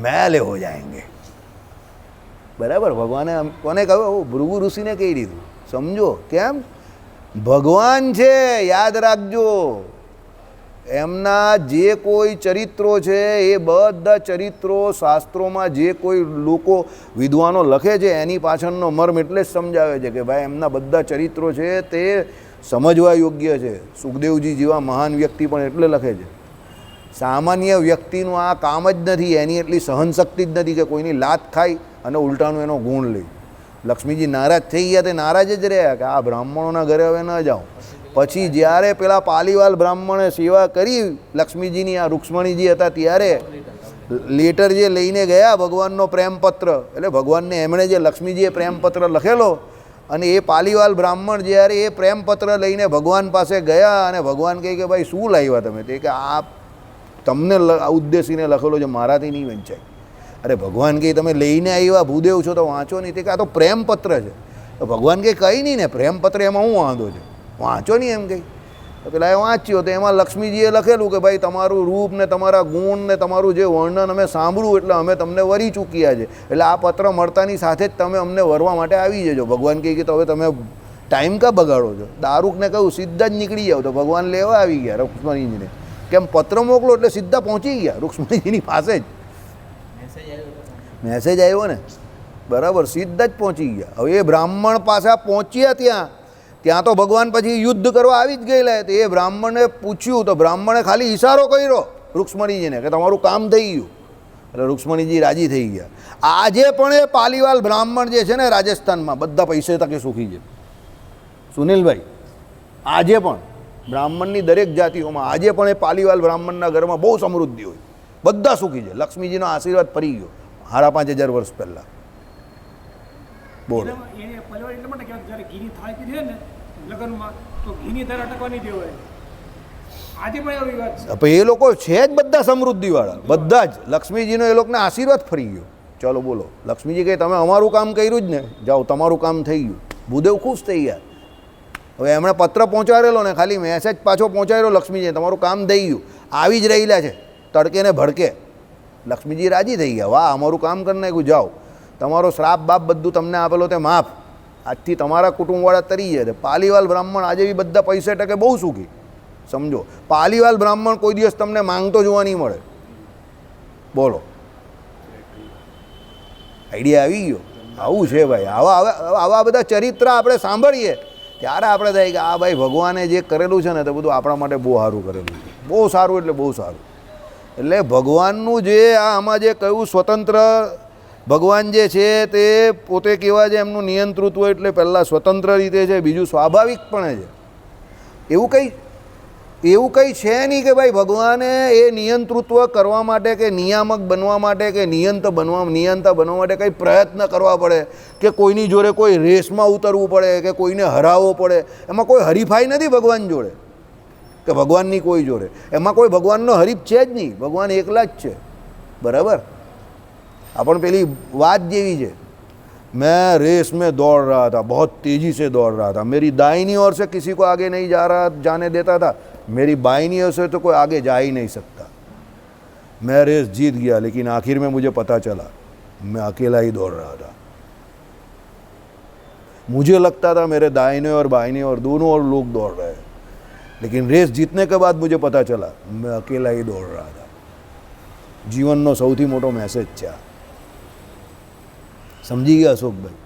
मैले हो जाएंगे. बराबर, भगवाने कोने कहूँ? भृगु ऋषि ने કહી દીધું. સમજો કેમ? ભગવાન છે, યાદ રાખજો. એમના જે કોઈ ચરિત્રો છે એ બધા ચરિત્રો શાસ્ત્રોમાં જે કોઈ લોકો વિદ્વાનો લખે છે એની પાછળનો મર્મ એટલે જ સમજાવે છે કે ભાઈ એમના બધા ચરિત્રો છે તે સમજવા યોગ્ય છે. સુખદેવજી જેવા મહાન વ્યક્તિ પણ એટલે લખે છે. સામાન્ય વ્યક્તિનું આ કામ જ નથી, એની એટલી સહનશક્તિ જ નથી કે કોઈની લાત ખાઈ અને ઉલટાનું એનો ગુણ લે. લક્ષ્મીજી નારાજ થઈ ગયા, તે નારાજ જ રહ્યા કે આ બ્રાહ્મણોના ઘરે હવે ન જાઉં. પછી જ્યારે પેલા પાલીવાલ બ્રાહ્મણે સેવા કરી લક્ષ્મીજીની, આ રૂક્ષ્મણીજી હતા ત્યારે લેટર જે લઈને ગયા ભગવાનનો પ્રેમપત્ર, એટલે ભગવાનને એમણે જે લક્ષ્મીજીએ પ્રેમપત્ર લખેલો, અને એ પાલીવાલ બ્રાહ્મણ જ્યારે એ પ્રેમપત્ર લઈને ભગવાન પાસે ગયા અને ભગવાન કહે કે ભાઈ શું લાવ્યા તમે? તે કે આ તમને ઉદ્દેશીને લખેલો છે, મારાથી નહીં વંચાય. અરે ભગવાન કહે તમે લઈને આવ્યા ભૂદેવ છો તો વાંચો નહીં. તે કે આ તો પ્રેમપત્ર છે. તો ભગવાન કહે કંઈ નહીં ને, પ્રેમપત્ર એમાં શું વાંધો છે, વાંચો નહીં એમ કહી. તો પેલા એ વાંચ્યો તો એમાં લક્ષ્મીજીએ લખેલું કે ભાઈ તમારું રૂપ ને તમારા ગુણ ને તમારું જે વર્ણન અમે સાંભળ્યું એટલે અમે તમને વરી ચૂક્યા છે, એટલે આ પત્ર મળતાની સાથે જ તમે અમને વરવા માટે આવી જજો. ભગવાન કહે કે તો હવે તમે ટાઈમ કા બગાડો છો? દારૂકને કહ્યું સીધા જ નીકળી જાઓ. તો ભગવાન લેવા આવી ગયા રૂક્ષ્મણીજીને. કેમ? પત્ર મોકલો એટલે સીધા પહોંચી ગયા રૂક્ષ્મણીજીની પાસે જ. મેસેજ આવ્યો ને, બરાબર, સીધા જ પહોંચી ગયા. હવે એ બ્રાહ્મણ પાછા પહોંચ્યા ત્યાં તો ભગવાન પછી યુદ્ધ કરવા આવી જ ગયેલા. તો એ બ્રાહ્મણને પૂછ્યું તો બ્રાહ્મણે ખાલી ઈશારો કર્યો રૂક્ષ્મણીજીને કે તમારું કામ થઈ ગયું. એટલે રૂક્ષ્મણીજી રાજી થઈ ગયા. આજે પણ એ પાલીવાલ બ્રાહ્મણ જે છે ને રાજસ્થાનમાં, બધા પૈસે તકે સુખી છે સુનિલભાઈ. આજે પણ બ્રાહ્મણની દરેક જાતિઓમાં આજે પણ એ પાલીવાલ બ્રાહ્મણના ઘરમાં બહુ સમૃદ્ધિ હોય, બધા સુખી છે. લક્ષ્મીજીનો આશીર્વાદ ફરી ગયો 5,500 વર્ષ પહેલાં. બોલો. એ લોકો છે જ બધા સમૃદ્ધિવાળા, બધા જ. લક્ષ્મીજીનો એ લોકોને આશીર્વાદ ફરી ગયો. ચાલો બોલો. લક્ષ્મીજી કહે તમે અમારું કામ કર્યું જ ને, જાઓ તમારું કામ થઈ ગયું. ભૂદેવ ખુશ થઈ ગયા. હવે એમણે પત્ર પહોંચાડેલો ને, ખાલી મેસેજ પાછો પહોંચાડેલો લક્ષ્મીજીએ, તમારું કામ થઈ ગયું, આવી જ રહેલા છે તડકે ને ભડકે. લક્ષ્મીજી રાજી થઈ ગયા, વાહ અમારું કામ કરી નાખ્યું, જાઓ તમારો શ્રાપ બાપ બધું તમને આપેલો તે માફ, આજથી તમારા કુટુંબવાળા તરી જાય. પાલીવાલ બ્રાહ્મણ આજે બી બધા પૈસે ટકે બહુ સુખી. સમજો, પાલીવાલ બ્રાહ્મણ કોઈ દિવસ તમને માંગતો જોવા નહીં મળે. બોલો, આઈડિયા આવી ગયો? આવું છે ભાઈ. આવા બધા ચરિત્ર આપણે સાંભળીએ ત્યારે આપણે થાય કે આ ભાઈ ભગવાને જે કરેલું છે ને તે બધું આપણા માટે બહુ સારું કરેલું છે. બહુ સારું એટલે બહુ સારું. એટલે ભગવાનનું જે આમાં જે કહ્યું સ્વતંત્ર ભગવાન જે છે તે પોતે કેવા છે, એમનું નિયંતૃત્વ એટલે પહેલાં સ્વતંત્ર રીતે છે, બીજું સ્વાભાવિકપણે છે. એવું કંઈ છે નહીં કે ભાઈ ભગવાને એ નિયંતૃત્વ કરવા માટે કે નિયામક બનવા માટે કે નિયંતા બનવા માટે કંઈ પ્રયત્ન કરવા પડે કે કોઈની જોડે કોઈ રેસમાં ઉતરવું પડે કે કોઈને હરાવવો પડે. એમાં કોઈ હરીફાઈ નથી ભગવાન જોડે કે ભગવાનની કોઈ જોડે. એમાં કોઈ ભગવાનનો હરીફ છે જ નહીં. ભગવાન એકલા જ છે. બરાબર. આ પણ પેલી વાત જેવી છે, मैं रेस में दौड़ रहा था, बहुत तेज़ी से दौड़ रहा था, मेरी दाहिनी ओर से किसी को आगे नहीं जाने देता था, मेरी बाईनी ओर से तो कोई आगे जा ही नहीं सकता. मैं रेस जीत गया, लेकिन आखिर में मुझे पता चला मैं अकेला ही दौड़ रहा था. मुझे लगता था मेरे दाहिने और बाईनी और दोनों ओर लोग दौड़ रहे हैं, लेकिन रेस जीतने के बाद मुझे पता चला मैं अकेला ही दौड़ रहा था. જીવનનો સૌથી મોટો મેસેજ છે આ. સમજી ગયા અશોકભાઈ?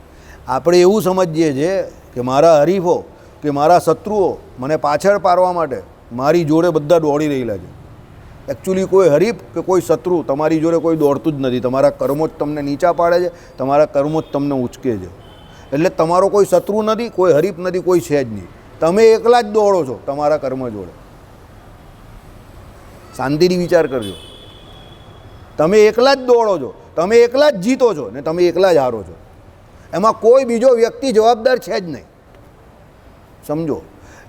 આપણે એવું સમજીએ છીએ કે મારા હરીફો કે મારા શત્રુઓ મને પાછળ પાડવા માટે મારી જોડે બધા દોડી રહેલા છે. એકચ્યુઅલી કોઈ હરીફ કે કોઈ શત્રુ તમારી જોડે કોઈ દોડતું જ નથી. તમારા કર્મો જ તમને નીચા પાડે છે, તમારા કર્મો જ તમને ઉંચકે છે. એટલે તમારો કોઈ શત્રુ નથી, કોઈ હરીફ નથી, કોઈ છે જ નહીં. તમે એકલા જ દોડો છો તમારા કર્મ જોડે. શાંતિથી વિચાર કરજો. તમે એકલા જ દોડો છો, તમે એકલા જ જીતો છો ને તમે એકલા જ હારો છો. એમાં કોઈ બીજો વ્યક્તિ જવાબદાર છે જ નહીં. સમજો,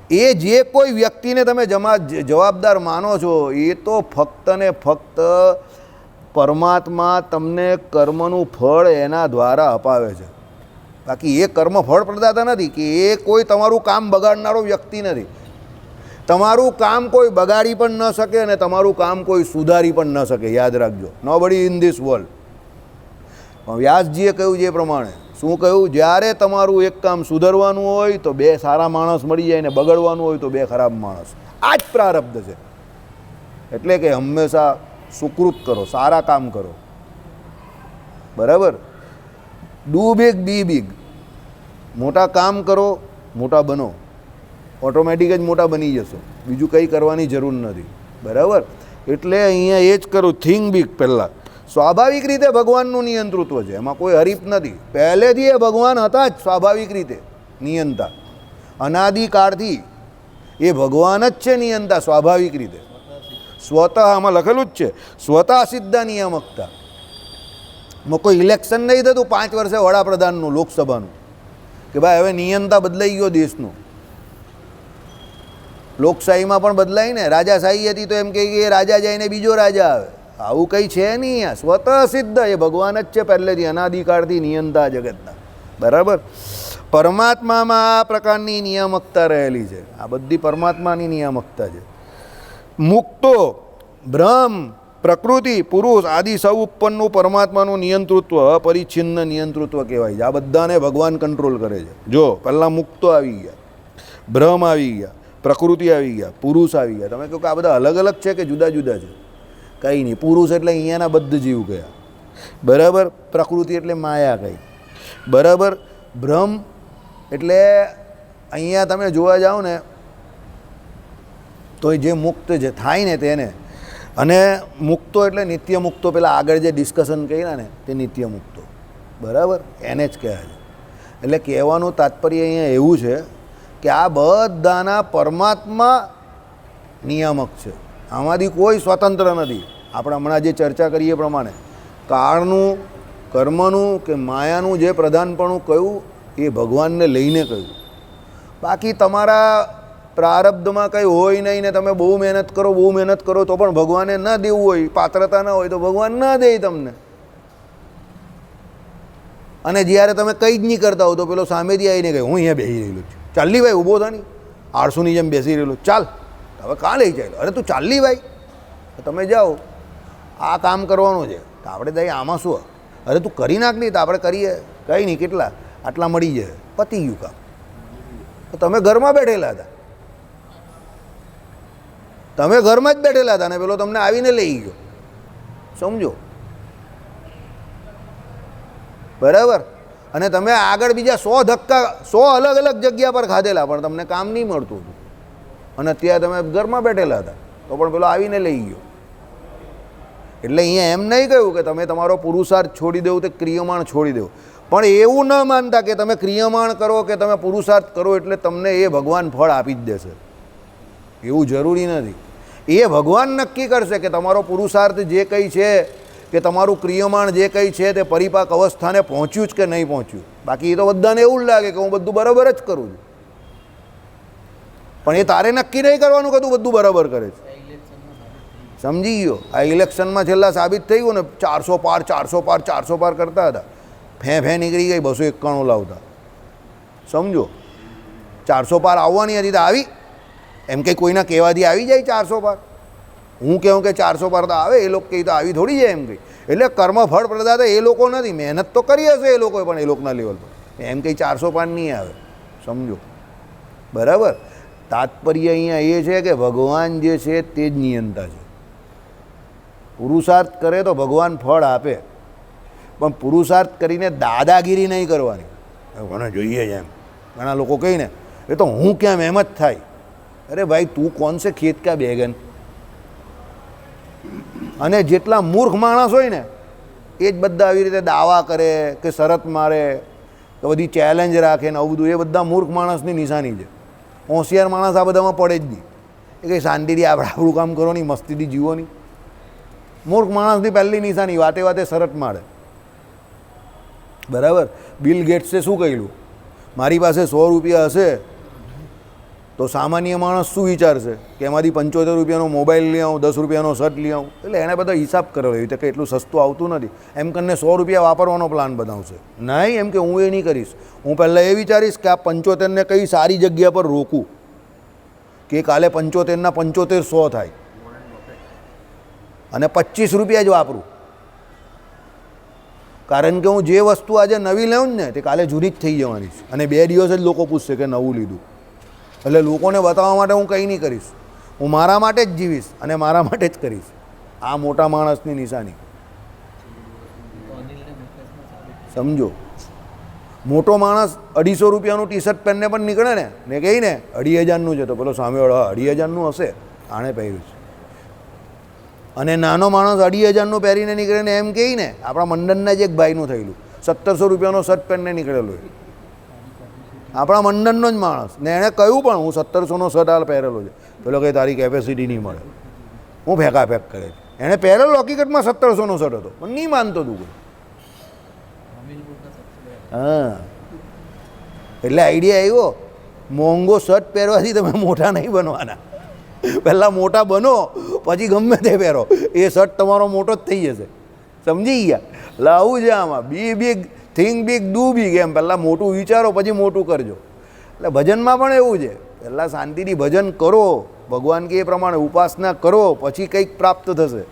એ જે કોઈ વ્યક્તિને તમે જવાબદાર માનો છો એ તો ફક્ત ને ફક્ત પરમાત્મા તમને કર્મનું ફળ એના દ્વારા અપાવે છે. બાકી એ કર્મ ફળ પ્રદાતા નથી કે એ કોઈ તમારું કામ બગાડનારો વ્યક્તિ નથી. તમારું કામ કોઈ બગાડી પણ ન શકે અને તમારું કામ કોઈ સુધારી પણ ન શકે. યાદ રાખજો, નોબડી ઇન ધીસ વર્લ્ડ. વ્યાસજીએ કહ્યું જે પ્રમાણે, શું કહ્યું? જ્યારે તમારું એક કામ સુધરવાનું હોય તો બે સારા માણસ મળી જાય ને બગડવાનું હોય તો બે ખરાબ માણસ. આ જ પ્રારબ્ધ છે. એટલે કે હંમેશા સુકૃત કરો, સારા કામ કરો. બરાબર? Do big be big. મોટા કામ કરો, મોટા બનો. ઓટોમેટિક જ મોટા બની જશો. બીજું કંઈ કરવાની જરૂર નથી. બરાબર? એટલે અહીંયા એ જ કરું, થિંક બિગ. પહેલાં સ્વાભાવિક રીતે ભગવાનનું નિયંતૃત્વ છે, એમાં કોઈ હરીફ નથી. પહેલેથી એ ભગવાન હતા જ સ્વાભાવિક રીતે નિયંતા. અનાદિકાળથી એ ભગવાન જ છે નિયંતા સ્વાભાવિક રીતે. સ્વતઃ આમાં લખેલું જ છે, સ્વતઃ સિદ્ધ નિયામકતા. કોઈ ઇલેક્શન નહીં થતું 5 વર્ષે વડાપ્રધાનનું, લોકસભાનું, કે ભાઈ હવે નિયંતા બદલાઈ ગયો દેશનું. લોકશાહીમાં પણ બદલાય ને. રાજાશાહી હતી તો એમ કહે કે રાજા જાય ને બીજો રાજા આવે. આવું કંઈ છે નહીં. આ સ્વતઃ સિદ્ધ એ ભગવાન જ છે પહેલેથી, અનાદિકાળથી નિયંતા જગતના. બરાબર? પરમાત્મામાં આ પ્રકારની નિયામકતા રહેલી છે. આ બધી પરમાત્માની નિયામકતા છે. મુક્તો, બ્રહ્મ, પ્રકૃતિ, પુરુષ આદિ સૌ ઉપરનું પરમાત્માનું નિયંતૃત્વ અપરિચ્છિન્ન નિયંતૃત્વ કહેવાય છે. આ બધાને ભગવાન કંટ્રોલ કરે છે. જો પહેલાં મુક્તો આવી ગયા, બ્રહ્મ આવી ગયા, પ્રકૃતિ આવી ગયા, પુરુષ આવી ગયા. તમે કહો કે આ બધા અલગ અલગ છે કે જુદા જુદા છે? કંઈ નહીં. પુરુષ એટલે અહીંયાના બદ્ધ જીવ ગયા. બરાબર? પ્રકૃતિ એટલે માયા કહી. બરાબર? બ્રહ્મ એટલે અહીંયા તમે જોવા જાઓ ને તો જે મુક્ત જે થાય ને તેને, અને મુક્તો એટલે નિત્ય મુક્તો. પેલા આગળ જે ડિસ્કશન કર્યા ને તે નિત્ય મુક્તો. બરાબર? એને જ કહે છે. એટલે કહેવાનું તાત્પર્ય અહીંયા એવું છે કે આ બધાના પરમાત્મા નિયામક છે. આમાંથી કોઈ સ્વતંત્ર નથી. આપણે હમણાં જે ચર્ચા કરીએ પ્રમાણે કાળનું, કર્મનું કે માયાનું જે પ્રધાનપણું કહ્યું એ ભગવાનને લઈને કહ્યું. બાકી તમારા પ્રારબ્ધમાં કંઈ હોય નહીં ને તમે બહુ મહેનત કરો તો પણ ભગવાને ન દેવું હોય, પાત્રતા ન હોય તો ભગવાન ન દે તમને. અને જ્યારે તમે કંઈ જ નહીં કરતા હો તો પેલો સામેથી આવીને કહે હું અહીંયા બેસી રહેલો છું, ચાલી ભાઈ ઊભો થા નહીં, આળસુની જેમ બેસી રહેલો, ચાલ હવે કાં લઈ ચાલ્યો? અરે તું ચાલી ભાઈ, તમે જાઓ આ કામ કરવાનું છે. તો આપણે દઈએ આમાં શું? અરે તું કરી નાખ નહીં. તો આપણે કરીએ, કંઈ નહીં, કેટલા આટલા મળી જાય, પતી ગયું કામ. તો તમે ઘરમાં બેઠેલા હતા, તમે ઘરમાં જ બેઠેલા હતા ને પેલો તમને આવીને લઈ ગયો. સમજો? બરાબર? અને તમે આગળ બીજા 100 ધક્કા 100 અલગ અલગ જગ્યા પર ખાધેલા પણ તમને કામ નહીં મળતું હતું. અને અત્યારે તમે ઘરમાં બેઠેલા હતા તો પણ પેલો આવીને લઈ ગયો. એટલે અહીંયા એમ નહીં કહ્યું કે તમે તમારો પુરુષાર્થ છોડી દેવું, તે ક્રિયમાણ છોડી દેવું. પણ એવું ન માનતા કે તમે ક્રિયમાણ કરો કે તમે પુરુષાર્થ કરો એટલે તમને એ ભગવાન ફળ આપી જ દેશે. એવું જરૂરી નથી. એ ભગવાન નક્કી કરશે કે તમારો પુરુષાર્થ જે કંઈ છે કે તમારું ક્રિયમાણ જે કંઈ છે તે પરિપાક અવસ્થાને પહોંચ્યું જ કે નહીં પહોંચ્યું. બાકી એ તો બધાને એવું જ લાગે કે હું બધું બરાબર જ કરું છું. પણ એ તારે નક્કી નહીં કરવાનું કે તું બધું બરાબર કરે છે. સમજી ગયો? આ ઇલેક્શનમાં છેલ્લા સાબિત થઈ ગયું ને, 400 પાર 400 પાર 400 પાર કરતા હતા, ફે નીકળી ગઈ 291 લાવતા. સમજો? 400 પાર આવવાની હતી તો આવી? એમ કંઈ કોઈના કહેવાથી આવી જાય 400 પાર? હું કહું કે 400 પાર તો આવે, એ લોકો કહે તો આવી થોડી જાય એમ કંઈ. એટલે કર્મફળ પ્રદાતા એ લોકો નથી. મહેનત તો કરી હશે એ લોકોએ પણ એ લોકોના લેવલ પર. એમ કંઈ 400 પાર નહીં આવે. સમજો? બરાબર? તાત્પર્ય અહીંયા એ છે કે ભગવાન જે છે તે જ નિયંતા છે. પુરુષાર્થ કરે તો ભગવાન ફળ આપે, પણ પુરુષાર્થ કરીને દાદાગીરી નહીં કરવાની. મને જોઈએ છે એમ ઘણા લોકો કહીને એ તો હું કેમ એમ જ થાય. અરે ભાઈ તું કોણ છે ખેત કા બેગન. અને જેટલા મૂર્ખ માણસ હોય ને એ જ બધા આવી રીતે દાવા કરે કે શરત મારે કે બધી ચેલેન્જ રાખે ને આવું બધું, એ બધા મૂર્ખ માણસની નિશાની છે. હોશિયાર માણસ આ બધામાં પડે જ નહીં. એ કંઈ શાંતિથી આપણે આપણું કામ કરો નહીં, મસ્તીથી જીવો નહીં. મૂર્ખ માણસની પહેલી નિશાની વાતે વાતે શરત મારે. બરાબર. બિલ ગેટ્સે શું કહ્યું, મારી પાસે 100 રૂપિયા હશે તો સામાન્ય માણસ શું વિચારશે કે એમાંથી 75 રૂપિયાનો મોબાઈલ લઈ આવું, 10 રૂપિયાનો શર્ટ લઈ આવું. એટલે એણે બધો હિસાબ કરેલો એવી રીતે કે એટલું સસ્તું આવતું નથી. એમ કરીને 100 રૂપિયા વાપરવાનો પ્લાન બનાવશે. નહીં, એમ કે હું એ નહીં કરીશ. હું પહેલાં એ વિચારીશ કે આ 75ને કઈ સારી જગ્યા પર રોકું કે કાલે 75ના 75 100 થાય અને 25 રૂપિયા જ વાપરું. કારણ કે હું જે વસ્તુ આજે નવી લઉં ને તે કાલે જૂની જ થઈ જવાની છે અને 2 દિવસ જ લોકો પૂછશે કે નવું લીધું. એટલે લોકોને બતાવવા માટે હું કંઈ નહીં કરીશ. હું મારા માટે જ જીવીશ અને મારા માટે જ કરીશ. આ મોટા માણસની નિશાની સમજો. મોટો માણસ 250 રૂપિયાનું ટી શર્ટ પહેરીને પણ નીકળે ને કહીને 2500નું છે તો પેલો સામેવાળો 2500નું હશે આણે પહેર્યું છે. અને નાનો માણસ 2500નું પહેરીને નીકળે ને એમ કહીને આપણા મંડળના જ એક ભાઈનું થયેલું 1700 રૂપિયાનો શર્ટ પહેરીને નીકળેલો એ આપણા મંડળનો જ માણસ ને એણે કહ્યું પણ હું 1700નો શર્ટ હાલ પહેરેલો છે. પેલો કંઈ તારી કેપેસિટી નહીં મળે, હું ફેંકાફેંક કરે. એણે પહેરેલો હકીકતમાં 1700નો શર્ટ હતો પણ નહીં માનતો તું કોઈ. હા, એટલે આઈડિયા આવ્યો મોંઘો શર્ટ પહેરવાથી તમે મોટા નહીં બનવાના. પહેલાં મોટા બનો પછી ગમે તે પહેરો, એ શર્ટ તમારો મોટો જ થઈ જશે. સમજી ગયા? લાવું છે આમાં be big think big do big. એમ પહેલાં મોટું વિચારો પછી મોટું કરજો. એટલે ભજનમાં પણ એવું છે, પહેલાં શાંતિથી ભજન કરો, ભગવાન કે એ પ્રમાણે ઉપાસના કરો પછી કંઈક પ્રાપ્ત થશે.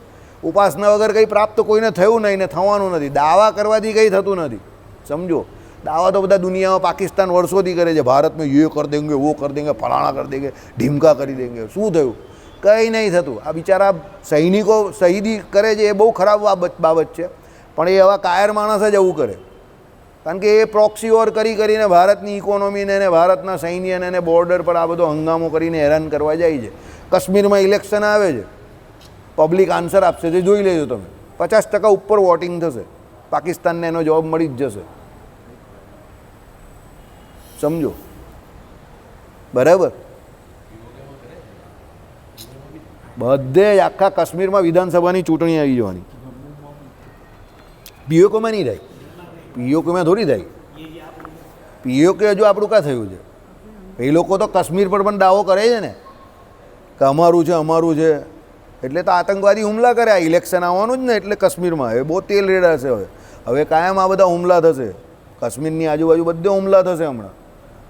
ઉપાસના વગર કંઈ પ્રાપ્ત કોઈને થયું નહીં ને થવાનું નથી. દાવા કરવાથી કંઈ થતું નથી. સમજો, દાવા તો બધા દુનિયામાં પાકિસ્તાન વર્ષોથી કરે છે, ભારતમાં ये कर देंगे वो कर देंगे ફલાણા कर देंगे ઢીમકા કરી દેંગે. શું થયું? કંઈ નહીં થતું. આ બિચારા સૈનિકો શહીદી કરે છે એ બહુ ખરાબ બાબત છે, પણ એ આવા કાયર માણસ જ આવું કરે. કારણ કે એ પ્રોક્સી વોર કરીને ભારતની ઇકોનોમીને અને ભારતના સૈન્યને અને બોર્ડર પર આ બધો હંગામો કરીને હેરાન કરવા જાય છે. કાશ્મીરમાં ઇલેક્શન આવે છે, પબ્લિક આન્સર આપશે જે જોઈ લેજો તમે. 50% ઉપર વોટિંગ થશે, પાકિસ્તાનને એનો જવાબ મળી જ જશે. સમજો, બરાબર. બધે જ આખા કાશ્મીરમાં વિધાનસભાની ચૂંટણી આવી જવાની. પીઓકેમાં નહીં થાય, પીઓકેમાં થોડી થાય. પીઓકે હજુ આપણું કાં થયું છે? એ લોકો તો કાશ્મીર પર પણ દાવો કરે છે ને કે અમારું છે અમારું છે. એટલે તો આતંકવાદી હુમલા કર્યા. ઇલેક્શન આવવાનું જ ને એટલે કાશ્મીરમાં હવે બહુ તેલ રેડાશે. હવે કાયમ આ બધા હુમલા થશે. કાશ્મીરની આજુબાજુ બધે હુમલા થશે હમણાં,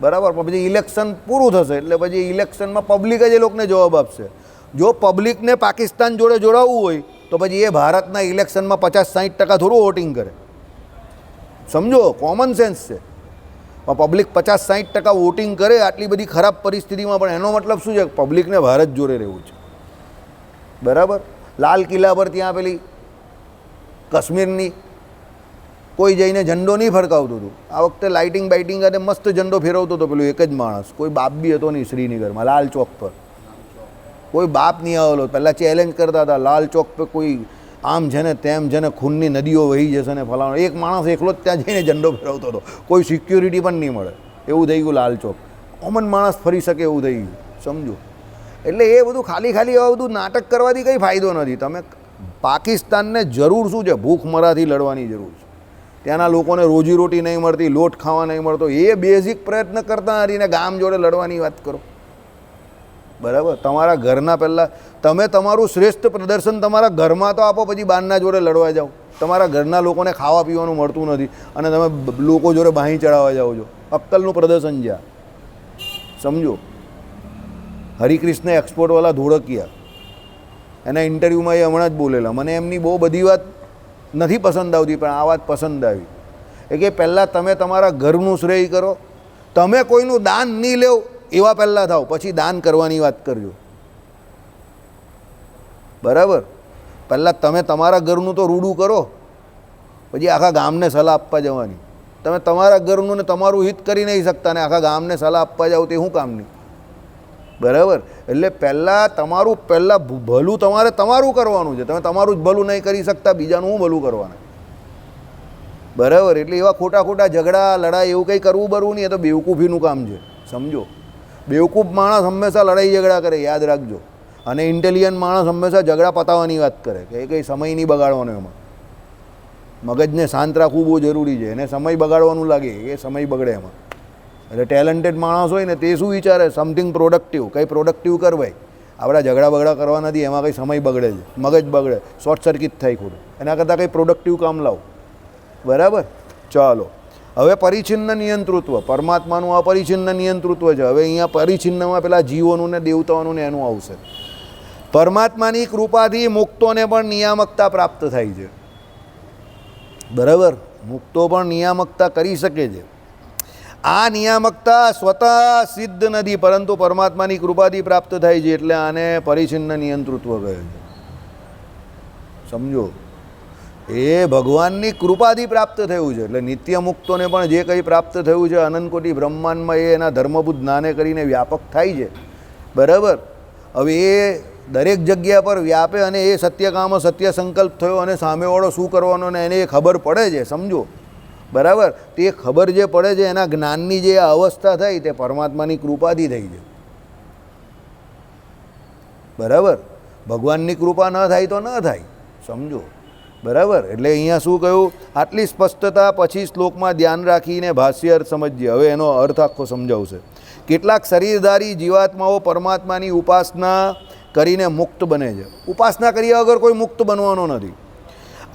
બરાબર. પછી ઇલેક્શન પૂરું થશે એટલે પછી ઇલેક્શનમાં પબ્લિક જ એ લોકોને જવાબ આપશે. જો પબ્લિકને પાકિસ્તાન જોડે જોડાવવું હોય તો પછી એ ભારતના ઇલેક્શનમાં 50-60% થોડું વોટિંગ કરે. સમજો, કોમન સેન્સ છે. પણ પબ્લિક 50-60% વોટિંગ કરે આટલી બધી ખરાબ પરિસ્થિતિમાં, પણ એનો મતલબ શું છે? પબ્લિકને ભારત જોડે રહેવું છે, બરાબર. લાલ કિલ્લા પર ત્યાં પેલી કાશ્મીરની કોઈ જઈને ઝંડો નહીં ફરકાવતું હતું. આ વખતે લાઇટિંગ બાઇટિંગ અને મસ્ત ઝંડો ફેરવતો હતો પેલું એક જ માણસ. કોઈ બાપ બી હતો નહીં શ્રીનગરમાં લાલ ચોક પર. કોઈ બાપ નહીં આવેલો. પહેલાં ચેલેન્જ કરતા હતા લાલ ચોક પર કોઈ આમ છે ને તેમ છે ને ખૂનની નદીઓ વહી જશે ને ફલાણો. એક માણસ એકલો જ ત્યાં જઈને ઝંડો ફેરવતો હતો. કોઈ સિક્યુરિટી પણ નહીં મળે એવું થઈ ગયું લાલ ચોક. કોમન માણસ ફરી શકે એવું થઈ ગયું. સમજો, એટલે એ બધું ખાલી આવું બધું નાટક કરવાથી કંઈ ફાયદો નથી. તમે પાકિસ્તાનને જરૂર શું છે? ભૂખમરાથી લડવાની જરૂર છે. ત્યાંના લોકોને રોજીરોટી નહીં મળતી, લોટ ખાવા નહીં મળતો, એ બેઝિક પ્રયત્ન કરતા નથી ને ગામ જોડે લડવાની વાત કરો, બરાબર. તમારા ઘરના પહેલાં તમે તમારું શ્રેષ્ઠ પ્રદર્શન તમારા ઘરમાં તો આપો, પછી બહારના જોડે લડવા જાઓ. તમારા ઘરના લોકોને ખાવા પીવાનું મળતું નથી અને તમે લોકો જોડે બાહીં ચડાવવા જાઓ છો. અક્કલનું પ્રદર્શન જ્યાં. સમજો, હરિકૃષ્ણ એક્સપોર્ટવાળા ધોળકિયા, એના ઇન્ટરવ્યૂમાં એ હમણાં જ બોલેલા. મને એમની બહુ બધી વાત નથી પસંદ આવતી પણ આ વાત પસંદ આવી. એ કે પહેલાં તમે તમારા ઘરનું શ્રેય કરો, તમે કોઈનું દાન નહીં લેવ એવા પહેલાં થાવ, પછી દાન કરવાની વાત કરજો, બરાબર. પહેલાં તમે તમારા ઘરનું તો રૂડું કરો, પછી આખા ગામને સલાહ આપવા જવાની. તમે તમારા ઘરનું ને તમારું હિત કરી નહીં શકતા ને આખા ગામને સલાહ આપવા જાઓ તે શું કામની? બરાબર. એટલે પહેલાં ભલું તમારે તમારું કરવાનું છે. તમે તમારું જ ભલું નહીં કરી શકતા, બીજાનું શું ભલું કરવાનું? બરાબર. એટલે એવા ખોટા ખોટા ઝઘડા લડાઈ એવું કંઈ કરવું બરવું નહીં, એ તો બેવકૂફીનું કામ છે. સમજો, બેવકૂફ માણસ હંમેશા લડાઈ ઝઘડા કરે, યાદ રાખજો. અને ઇન્ટેલિજન્ટ માણસ હંમેશા ઝઘડા પતાવવાની વાત કરે કે એ કંઈ સમય નહીં બગાડવાનો. એમાં મગજને શાંત રાખવું બહુ જરૂરી છે. એને સમય બગાડવાનું લાગે એ સમય બગડે એમાં. એટલે ટેલેન્ટેડ માણસ હોય ને તે શું વિચારે? સમથિંગ પ્રોડક્ટિવ, કંઈ પ્રોડક્ટિવ કર ભાઈ. આપણા ઝઘડા બગડા કરવા નથી, એમાં કંઈ સમય બગડે છે, મગજ બગડે, શોર્ટ સર્કિટ થાય ખોટું. એના કરતાં કંઈ પ્રોડક્ટિવ કામ લાવો. બરાબર. ચાલો, હવે પરિચ્છિન્ન નિયંતૃત્વ, પરમાત્માનું અપરિચ્છિન્ન નિયંતૃત્વ છે. હવે અહીંયા પરિચ્છિન્નમાં પેલા જીવોનું ને દેવતાઓનું ને એનું આવશે. પરમાત્માની કૃપાથી મુક્તોને પણ નિયામકતા પ્રાપ્ત થાય છે. બરાબર. મુક્તો પણ નિયામકતા કરી શકે છે. આ નિયામકતા સ્વતઃ સિદ્ધ નથી, પરંતુ પરમાત્માની કૃપાથી પ્રાપ્ત થાય છે. એટલે આને પરિચ્છિન્ન નિયંતૃત્વ કહે છે. સમજો, એ ભગવાનની કૃપાથી પ્રાપ્ત થયું છે. એટલે નિત્ય મુક્તોને પણ જે કંઈ પ્રાપ્ત થયું છે અનંતકોટી બ્રહ્માંડમાં, એ એના ધર્મભૂત જ્ઞાને કરીને વ્યાપક થાય છે. બરાબર. હવે એ દરેક જગ્યા પર વ્યાપે અને એ સત્યકામ સત્ય સંકલ્પ થયો અને સામેવાળો શું કરવાનો ને એને એ ખબર પડે છે. સમજો. બરાબર. તે ખબર જે પડે છે એના જ્ઞાનની જે અવસ્થા થઈ તે પરમાત્માની કૃપાથી થઈ છે. બરાબર. ભગવાનની કૃપા ન થાય તો ન થાય. સમજો. બરાબર. એટલે અહીંયા શું કહ્યું? આટલી સ્પષ્ટતા પછી શ્લોકમાં ધ્યાન રાખીને ભાષ્ય અર્થ સમજીએ. હવે એનો અર્થ આખો સમજાવશે. કેટલાક શરીરધારી જીવાત્માઓ પરમાત્માની ઉપાસના કરીને મુક્ત બને છે. ઉપાસના કર્યા વગર કોઈ મુક્ત બનવાનો નથી.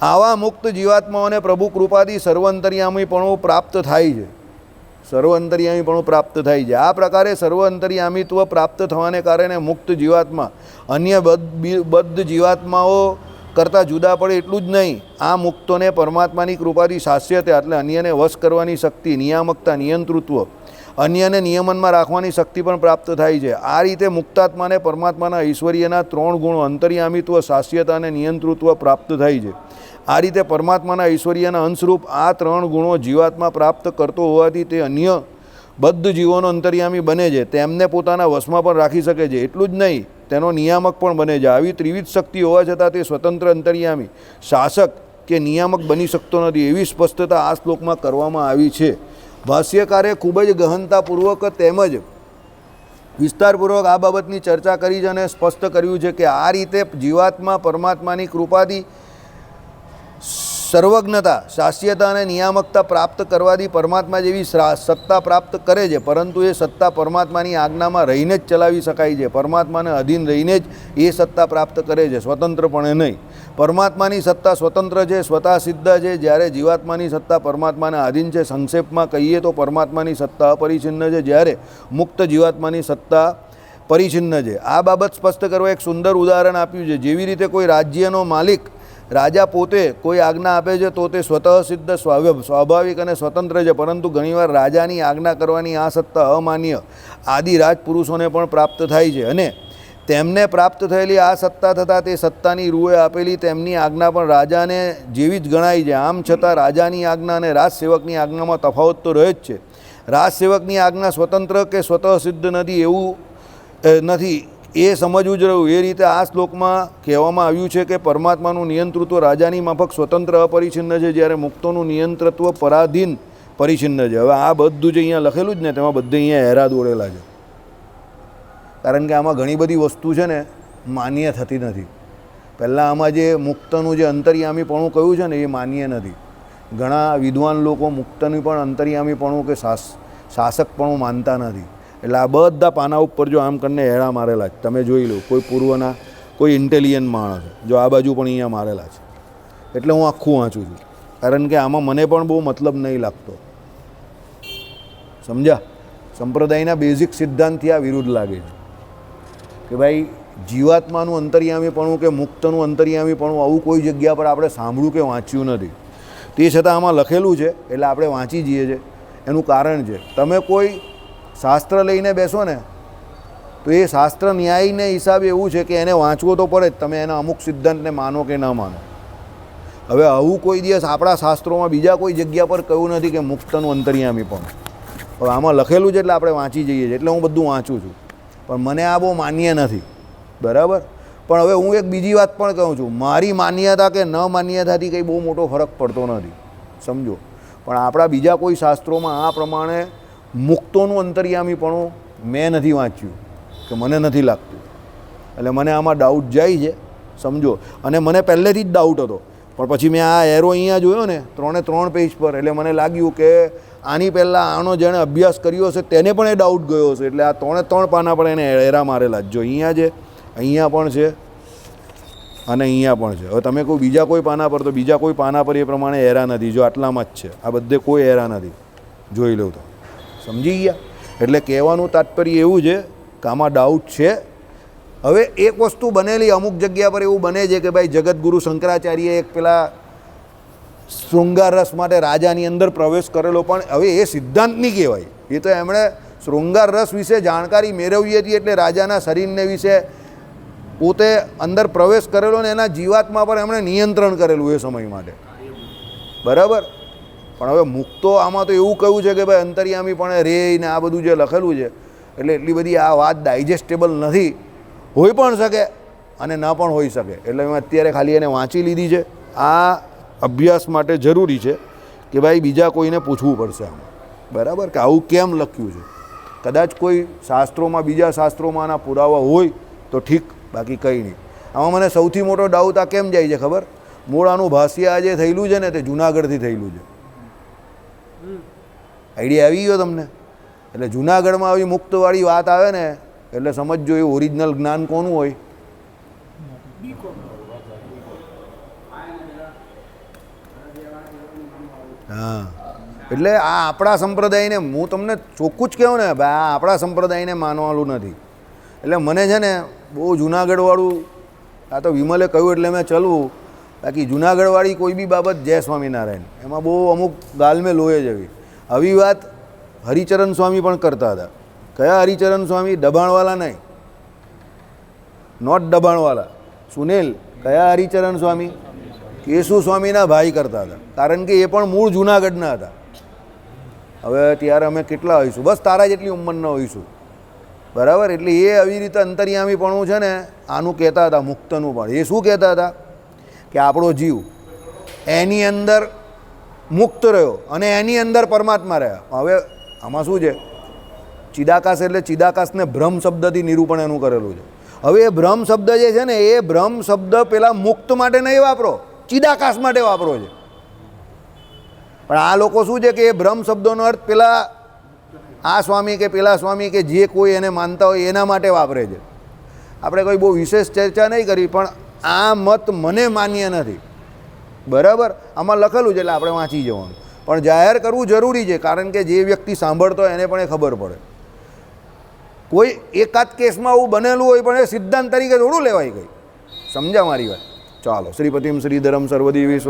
આવા મુક્ત જીવાત્માઓને પ્રભુ કૃપાથી સર્વઅંતર્યામીપણું પ્રાપ્ત થાય છે. સર્વઅંતર્યામીપણું પ્રાપ્ત થાય છે. આ પ્રકારે સર્વઅંતર્યામીત્વ પ્રાપ્ત થવાને કારણે મુક્ત જીવાત્મા અન્ય બદ્ધ જીવાત્માઓ કરતાં જુદા પડે એટલું જ નહીં, આ મુક્તોને પરમાત્માની કૃપાથી શાસ્યતા એટલે અન્યને વશ કરવાની શક્તિ, નિયામકતા, નિયંતૃત્વ, અન્યને નિયમનમાં રાખવાની શક્તિ પણ પ્રાપ્ત થાય છે. આ રીતે મુક્તાત્માને પરમાત્માના ઐશ્વર્યના 3 ગુણો અંતર્યામીત્વ, શાસ્યતા અને નિયંતૃત્વ પ્રાપ્ત થાય છે. આ રીતે પરમાત્માના ઐશ્વર્યના અંશરૂપ આ 3 ગુણો જીવાત્મા પ્રાપ્ત કરતો હોવાથી તે અન્ય બદ્ધ જીવોનો અંતર્યામી બને છે. તેમને પોતાના વશમાં પણ રાખી શકે છે. એટલું જ નહીં, તેનો નિયામક પણ બને છે. આવી ત્રિવિધ શક્તિ હોવા છતાં તે સ્વતંત્ર અંતર્યામી, શાસક કે નિયામક બની શકતો નથી. એવી સ્પષ્ટતા આ શ્લોકમાં કરવામાં આવી છે. ભાષ્યકારે ખૂબ જ ગહનતાપૂર્વક તેમજ વિસ્તારપૂર્વક આ બાબતની ચર્ચા કરી છે અને સ્પષ્ટ કર્યું છે કે આ રીતે જીવાત્મા પરમાત્માની કૃપાથી સર્વજ્ઞતા, શાસ્યતા અને નિયામકતા પ્રાપ્ત કરવાથી પરમાત્મા જેવી સત્તા પ્રાપ્ત કરે છે. પરંતુ એ સત્તા પરમાત્માની આજ્ઞામાં રહીને જ ચલાવી શકાય છે. પરમાત્માને અધીન રહીને જ એ સત્તા પ્રાપ્ત કરે છે, સ્વતંત્રપણે નહીં. પરમાત્માની સત્તા સ્વતંત્ર છે, સ્વતઃ સિદ્ધ છે, જ્યારે જીવાત્માની સત્તા પરમાત્માને આધીન છે. સંક્ષેપમાં કહીએ તો પરમાત્માની સત્તા અપરિછિન્ન છે, જ્યારે મુક્ત જીવાત્માની સત્તા પરિછિન્ન છે. આ બાબત સ્પષ્ટ કરવા એક સુંદર ઉદાહરણ આપ્યું છે. જેવી રીતે કોઈ રાજ્યનો માલિક, રાજા પોતે કોઈ આજ્ઞા આપે છે તો તે સ્વતઃ સિદ્ધ, સ્વાભાવિક અને સ્વતંત્ર છે. પરંતુ ઘણીવાર રાજાની આજ્ઞા કરવાની આ સત્તા અમાન્ય આદિ રાજપુરુષોને પણ પ્રાપ્ત થાય છે અને તેમને પ્રાપ્ત થયેલી આ સત્તા થતાં તે સત્તાની રૂએ આપેલી તેમની આજ્ઞા પણ રાજાને જેવી જ ગણાય છે. આમ છતાં રાજાની આજ્ઞા અને રાજસેવકની આજ્ઞામાં તફાવત તો રહે જ છે. રાજસેવકની આજ્ઞા સ્વતંત્ર કે સ્વતઃ સિદ્ધ નથી એવું નથી, એ સમજવું જ રહ્યું. એ રીતે આ શ્લોકમાં કહેવામાં આવ્યું છે કે પરમાત્માનું નિયંતૃત્વ રાજાની માફક સ્વતંત્ર અપરિછિન્ન છે, જ્યારે મુક્તોનું નિયંત્રત્વ પરાધીન પરિછિન્ન છે. હવે આ બધું જ અહીંયા લખેલું જ ને તેમાં બધે અહીંયા હેરા દોરેલા છે. કારણ કે આમાં ઘણી બધી વસ્તુ છે ને માન્ય થતી નથી. પહેલાં આમાં જે મુક્તનું જે અંતર્યામીપણું કહ્યું છે ને એ માન્ય નથી. ઘણા વિદ્વાન લોકો મુક્તનું પણ અંતર્યામીપણું કે શાસકપણું માનતા નથી. એટલે આ બધા પાના ઉપર જો આમ કરીને હેડા મારેલા છે, તમે જોઈ લો. કોઈ પૂર્વના કોઈ ઇન્ટેલિજન્ટ માણસ જો આ બાજુ પણ અહીંયા મારેલા છે. એટલે હું આખું વાંચું છું, કારણ કે આમાં મને પણ બહુ મતલબ નહીં લાગતો. સમજ્યા? સંપ્રદાયના બેઝિક સિદ્ધાંતથી આ વિરુદ્ધ લાગે છે કે ભાઈ જીવાત્માનું અંતર્યામીપણું કે મુક્તનું અંતર્યામીપણું આવું કોઈ જગ્યા પર આપણે સાંભળ્યું કે વાંચ્યું નથી. તે છતાં આમાં લખેલું છે એટલે આપણે વાંચી જઈએ છીએ. એનું કારણ છે, તમે કોઈ શાસ્ત્ર લઈને બેસો ને તો એ શાસ્ત્ર ન્યાયને હિસાબે એવું છે કે એને વાંચવો તો પડે જ, તમે એના અમુક સિદ્ધાંતને માનો કે ન માનો. હવે આવું કોઈ દિવસ આપણા શાસ્ત્રોમાં બીજા કોઈ જગ્યા પર કહ્યું નથી કે મુક્તનું અંતર્યામી પણ. હવે આમાં લખેલું છે એટલે આપણે વાંચી જઈએ છીએ, એટલે હું બધું વાંચું છું, પણ મને આ બહુ માન્ય નથી, બરાબર. પણ હવે હું એક બીજી વાત પણ કહું છું, મારી માન્યતા કે ન માન્યતાથી કંઈ બહુ મોટો ફરક પડતો નથી, સમજો. પણ આપણા બીજા કોઈ શાસ્ત્રોમાં આ પ્રમાણે મુક્તોનું અંતર્યામીપણું મેં નથી વાંચ્યું, કે મને નથી લાગતું. એટલે મને આમાં ડાઉટ જાય છે, સમજો. અને મને પહેલેથી જ ડાઉટ હતો, પણ પછી મેં આ એરો અહીંયા જોયો ને 3 પેજ પર, એટલે મને લાગ્યું કે આની પહેલાં આનો જેણે અભ્યાસ કર્યો હશે તેને પણ એ ડાઉટ ગયો હશે, એટલે આ 3 પાના પર એને એરા મારેલા. જો અહીંયા છે, અહીંયા પણ છે અને અહીંયા પણ છે. હવે તમે કોઈ બીજા કોઈ પાના પર, તો બીજા કોઈ પાના પર એ પ્રમાણે એરા નથી. જો આટલામાં જ છે, આ બધે કોઈ એરા નથી, જોઈ લઉં તો. સમજી ગયા? એટલે કહેવાનું તાત્પર્ય એવું છે કે આમાં ડાઉટ છે. હવે એક વસ્તુ બનેલી અમુક જગ્યા પર એવું બને છે કે ભાઈ જગતગુરુ શંકરાચાર્યએ એક પેલા શૃંગાર રસ માટે રાજાની અંદર પ્રવેશ કરેલો, પણ હવે એ સિદ્ધાંત નહીં કહેવાય. એ તો એમણે શૃંગાર રસ વિશે જાણકારી મેળવી હતી, એટલે રાજાના શરીરને વિશે પોતે અંદર પ્રવેશ કરેલો ને એના જીવાત્મા પર એમણે નિયંત્રણ કરેલું એ સમય માટે, બરાબર. પણ હવે મુક્તો આમાં તો એવું કહ્યું છે કે ભાઈ અંતર્યામી પણ રે ને આ બધું જે લખેલું છે, એટલે એટલી બધી આ વાત ડાયજેસ્ટેબલ નથી. હોઈ પણ શકે અને ન પણ હોઈ શકે, એટલે મેં અત્યારે ખાલી એને વાંચી લીધી છે. આ અભ્યાસ માટે જરૂરી છે કે ભાઈ બીજા કોઈને પૂછવું પડશે આમાં, બરાબર, કે આવું કેમ લખ્યું છે. કદાચ કોઈ શાસ્ત્રોમાં, બીજા શાસ્ત્રોમાં આના પુરાવા હોય તો ઠીક, બાકી કંઈ નહીં. આમાં મને સૌથી મોટો ડાઉટ આ કેમ જાય છે ખબર? મૂળ આનું ભાષ્ય આ જે થયેલું છે ને તે જુનાગઢથી થયેલું છે. આઈડિયા આવી ગયો તમને? એટલે જુનાગઢમાં આવી મુક્તવાળી વાત આવે ને એટલે સમજજો એ ઓરિજિનલ જ્ઞાન કોનું હોય? હા, એટલે આ આપણા સંપ્રદાયને, હું તમને ચોખ્ખું જ કહું ને ભાઈ, આ આપણા સંપ્રદાયને માનવાનું નથી. એટલે મને છે ને બહુ જુનાગઢવાળું, આ તો વિમલે કહ્યું એટલે મેં ચલવું. બાકી જુનાગઢવાળી કોઈ બી બાબત જય સ્વામિનારાયણ, એમાં બહુ અમુક ગાલમે લોહે જવી. આવી વાત હરિચરણ સ્વામી પણ કરતા હતા. કયા હરિચરણ સ્વામી? દબાણવાલા નહીં, નોટ દબાણવાલા, સુનિલ. કયા હરિચરણ સ્વામી? કેશુ સ્વામીના ભાઈ કરતા હતા, કારણ કે એ પણ મૂળ જુનાગઢના હતા. હવે ત્યારે અમે કેટલા હોઈશું? બસ તારા જેટલી ઉંમરના હોઈશું, બરાબર. એટલે એ આવી રીતે અંતર્યામીપણું છે ને આનું કહેતા હતા, મુક્તનું પણ. એ શું કહેતા હતા કે આપણો જીવ એની અંદર મુક્ત રહ્યો અને એની અંદર પરમાત્મા રહ્યા. હવે આમાં શું છે? ચિદાકાશ એટલે ચિદાકાશને બ્રહ્મ શબ્દથી નિરૂપણ એનું કરેલું છે. હવે એ બ્રહ્મ શબ્દ જે છે ને એ બ્રહ્મ શબ્દ પેલા મુક્ત માટે નહીં વાપરો, ચિદાકાશ માટે વાપરો છે. પણ આ લોકો શું છે કે એ બ્રહ્મ શબ્દોનો અર્થ પેલા આ સ્વામી કે પેલા સ્વામી કે જે કોઈ એને માનતા હોય એના માટે વાપરે છે. આપણે કોઈ બહુ વિશેષ ચર્ચા નહીં કરી, પણ આ મત મને માન્ય નથી, બરાબર. આમાં લખેલું છે એટલે આપણે વાંચી જવાનું, પણ જાહેર કરવું જરૂરી છે, કારણ કે જે વ્યક્તિ સાંભળતો હોય એને પણ એ ખબર પડે. કોઈ એકાદ કેસમાં આવું બનેલું હોય પણ એ સિદ્ધાંત તરીકે થોડું લેવાય ગઈ. સમજા મારી વાત? ચાલો. શ્રીપતિમ શ્રીધરમ સર્વદેવીશ્વર